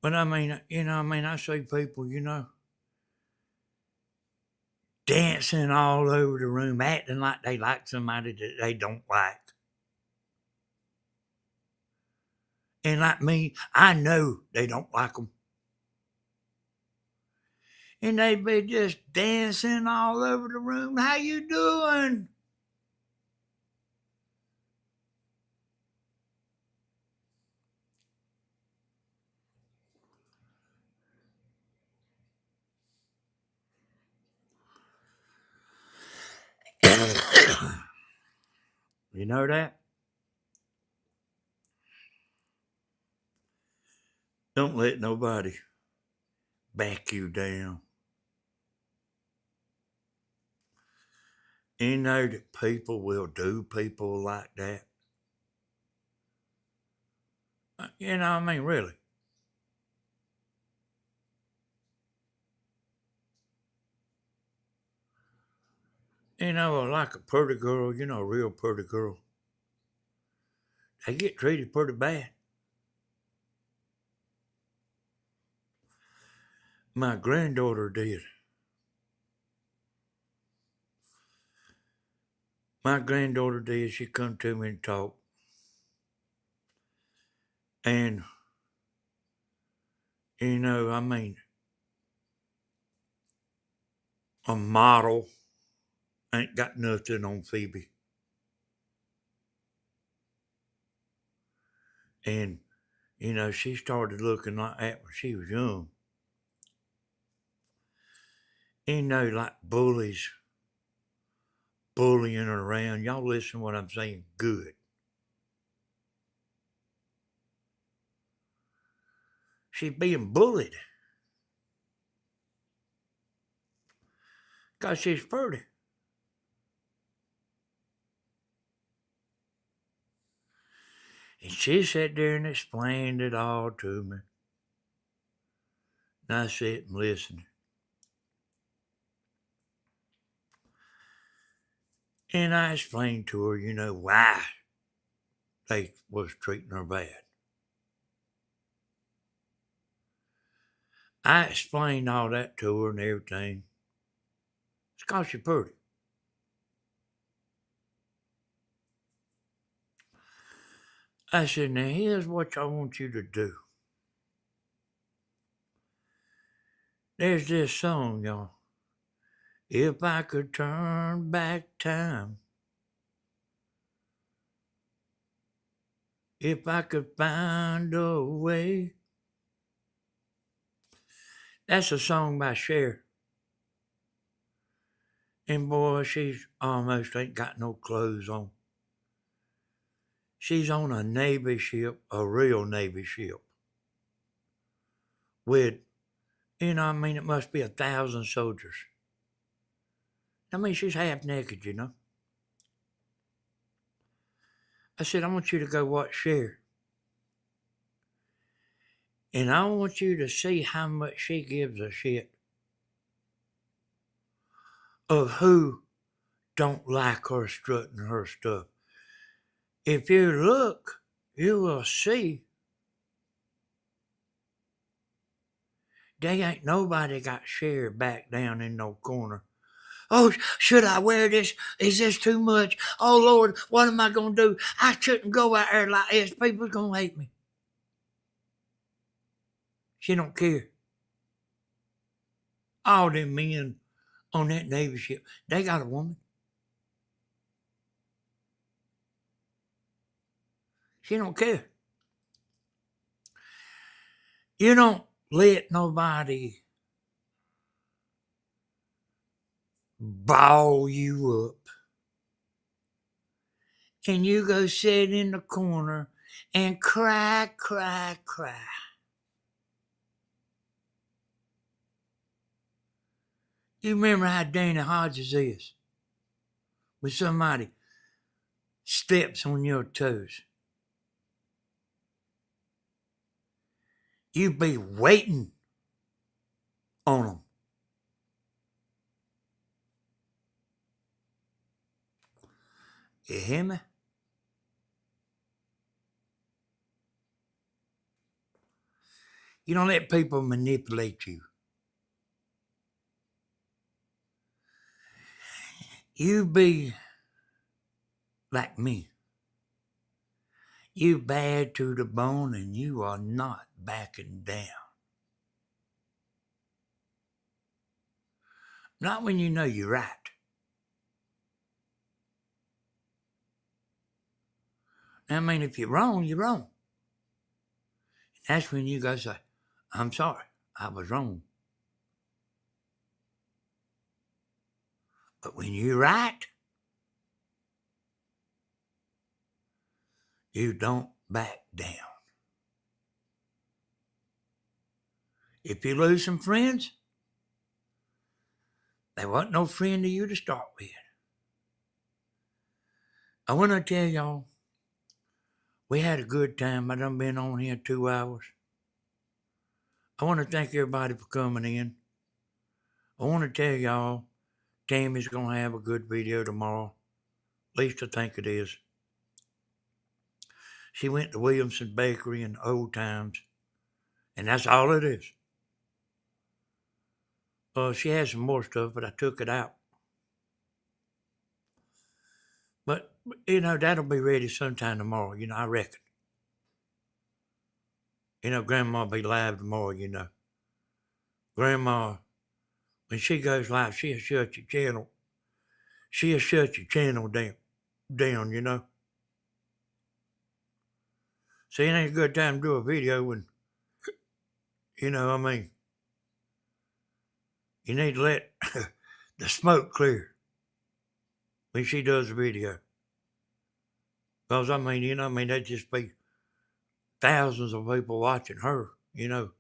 But I mean, I see people, dancing all over the room, acting like they like somebody that they don't like. And like me, I know they don't like them. And they be just dancing all over the room. How you doing? You know that? Don't let nobody back you down. You know that people will do people like that. Really. Like a pretty girl, a real pretty girl, they get treated pretty bad. My granddaughter did. My granddaughter did. She come to me and talk. And, a model ain't got nothing on Phoebe. And, she started looking like that when she was young. Like bullies bullying her around. Y'all listen to what I'm saying. Good. She's being bullied. Because she's pretty. And she sat there and explained it all to me. And I sat and listened. And I explained to her, why they was treating her bad. I explained all that to her and everything. It's because she's pretty. I said, now here's what I want you to do. There's this song, y'all. If I could turn back time, if I could find a way. That's a song by Cher. And boy, she's almost ain't got no clothes on. She's on a Navy ship, a real Navy ship. With, I mean, it must be 1,000 soldiers. I mean, she's half naked, I said, I want you to go watch Cher. And I want you to see how much she gives a shit of who don't like her strutting her stuff. If you look, you will see they ain't nobody got Cher back down in no corner. Oh, should I wear this? Is this too much? Oh, Lord, what am I going to do? I shouldn't go out there like this. People's going to hate me. She don't care. All them men on that Navy ship, they got a woman. She don't care. You don't let nobody ball you up. And you go sit in the corner and cry, cry, cry. You remember how Dana HODGES is? When somebody steps on your toes. You be waiting on them. You hear me? You don't let people manipulate you. You be like me. You bad to the bone and you are not backing down. Not when you know you're right. I mean, if you're wrong, you're wrong. That's when you go say, I'm sorry, I was wrong. But when you're right, you don't back down. If you lose some friends, they wasn't no friend to you to start with. I want to tell y'all, we had a good time. I done been on here 2 hours. I want to thank everybody for coming in. I want to tell y'all, Tammy's going to have a good video tomorrow. At least I think it is. She went to Williamson Bakery in old times, and that's all it is. She had some more stuff, but I took it out. But, that'll be ready sometime tomorrow, I reckon. Grandma'll be live tomorrow, Grandma, when she goes live, she'll shut your channel. She'll shut your channel down, See, it ain't a good time to do a video when, you need to let the smoke clear when she does a video. Because, there'd just be thousands of people watching her, even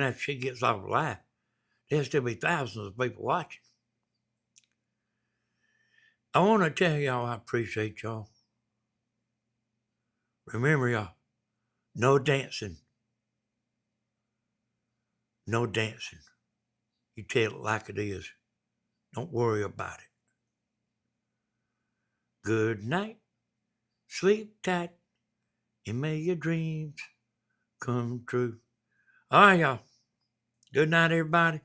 after she gets off live. There'll still be thousands of people watching. I want to tell y'all I appreciate y'all. Remember, y'all, no dancing. No dancing. You tell it like it is. Don't worry about it. Good night. Sleep tight. And may your dreams come true. All right, y'all. Good night, everybody.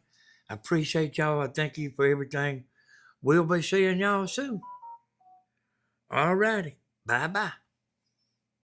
I appreciate y'all. I thank you for everything. We'll be seeing y'all soon. All righty. Bye-bye.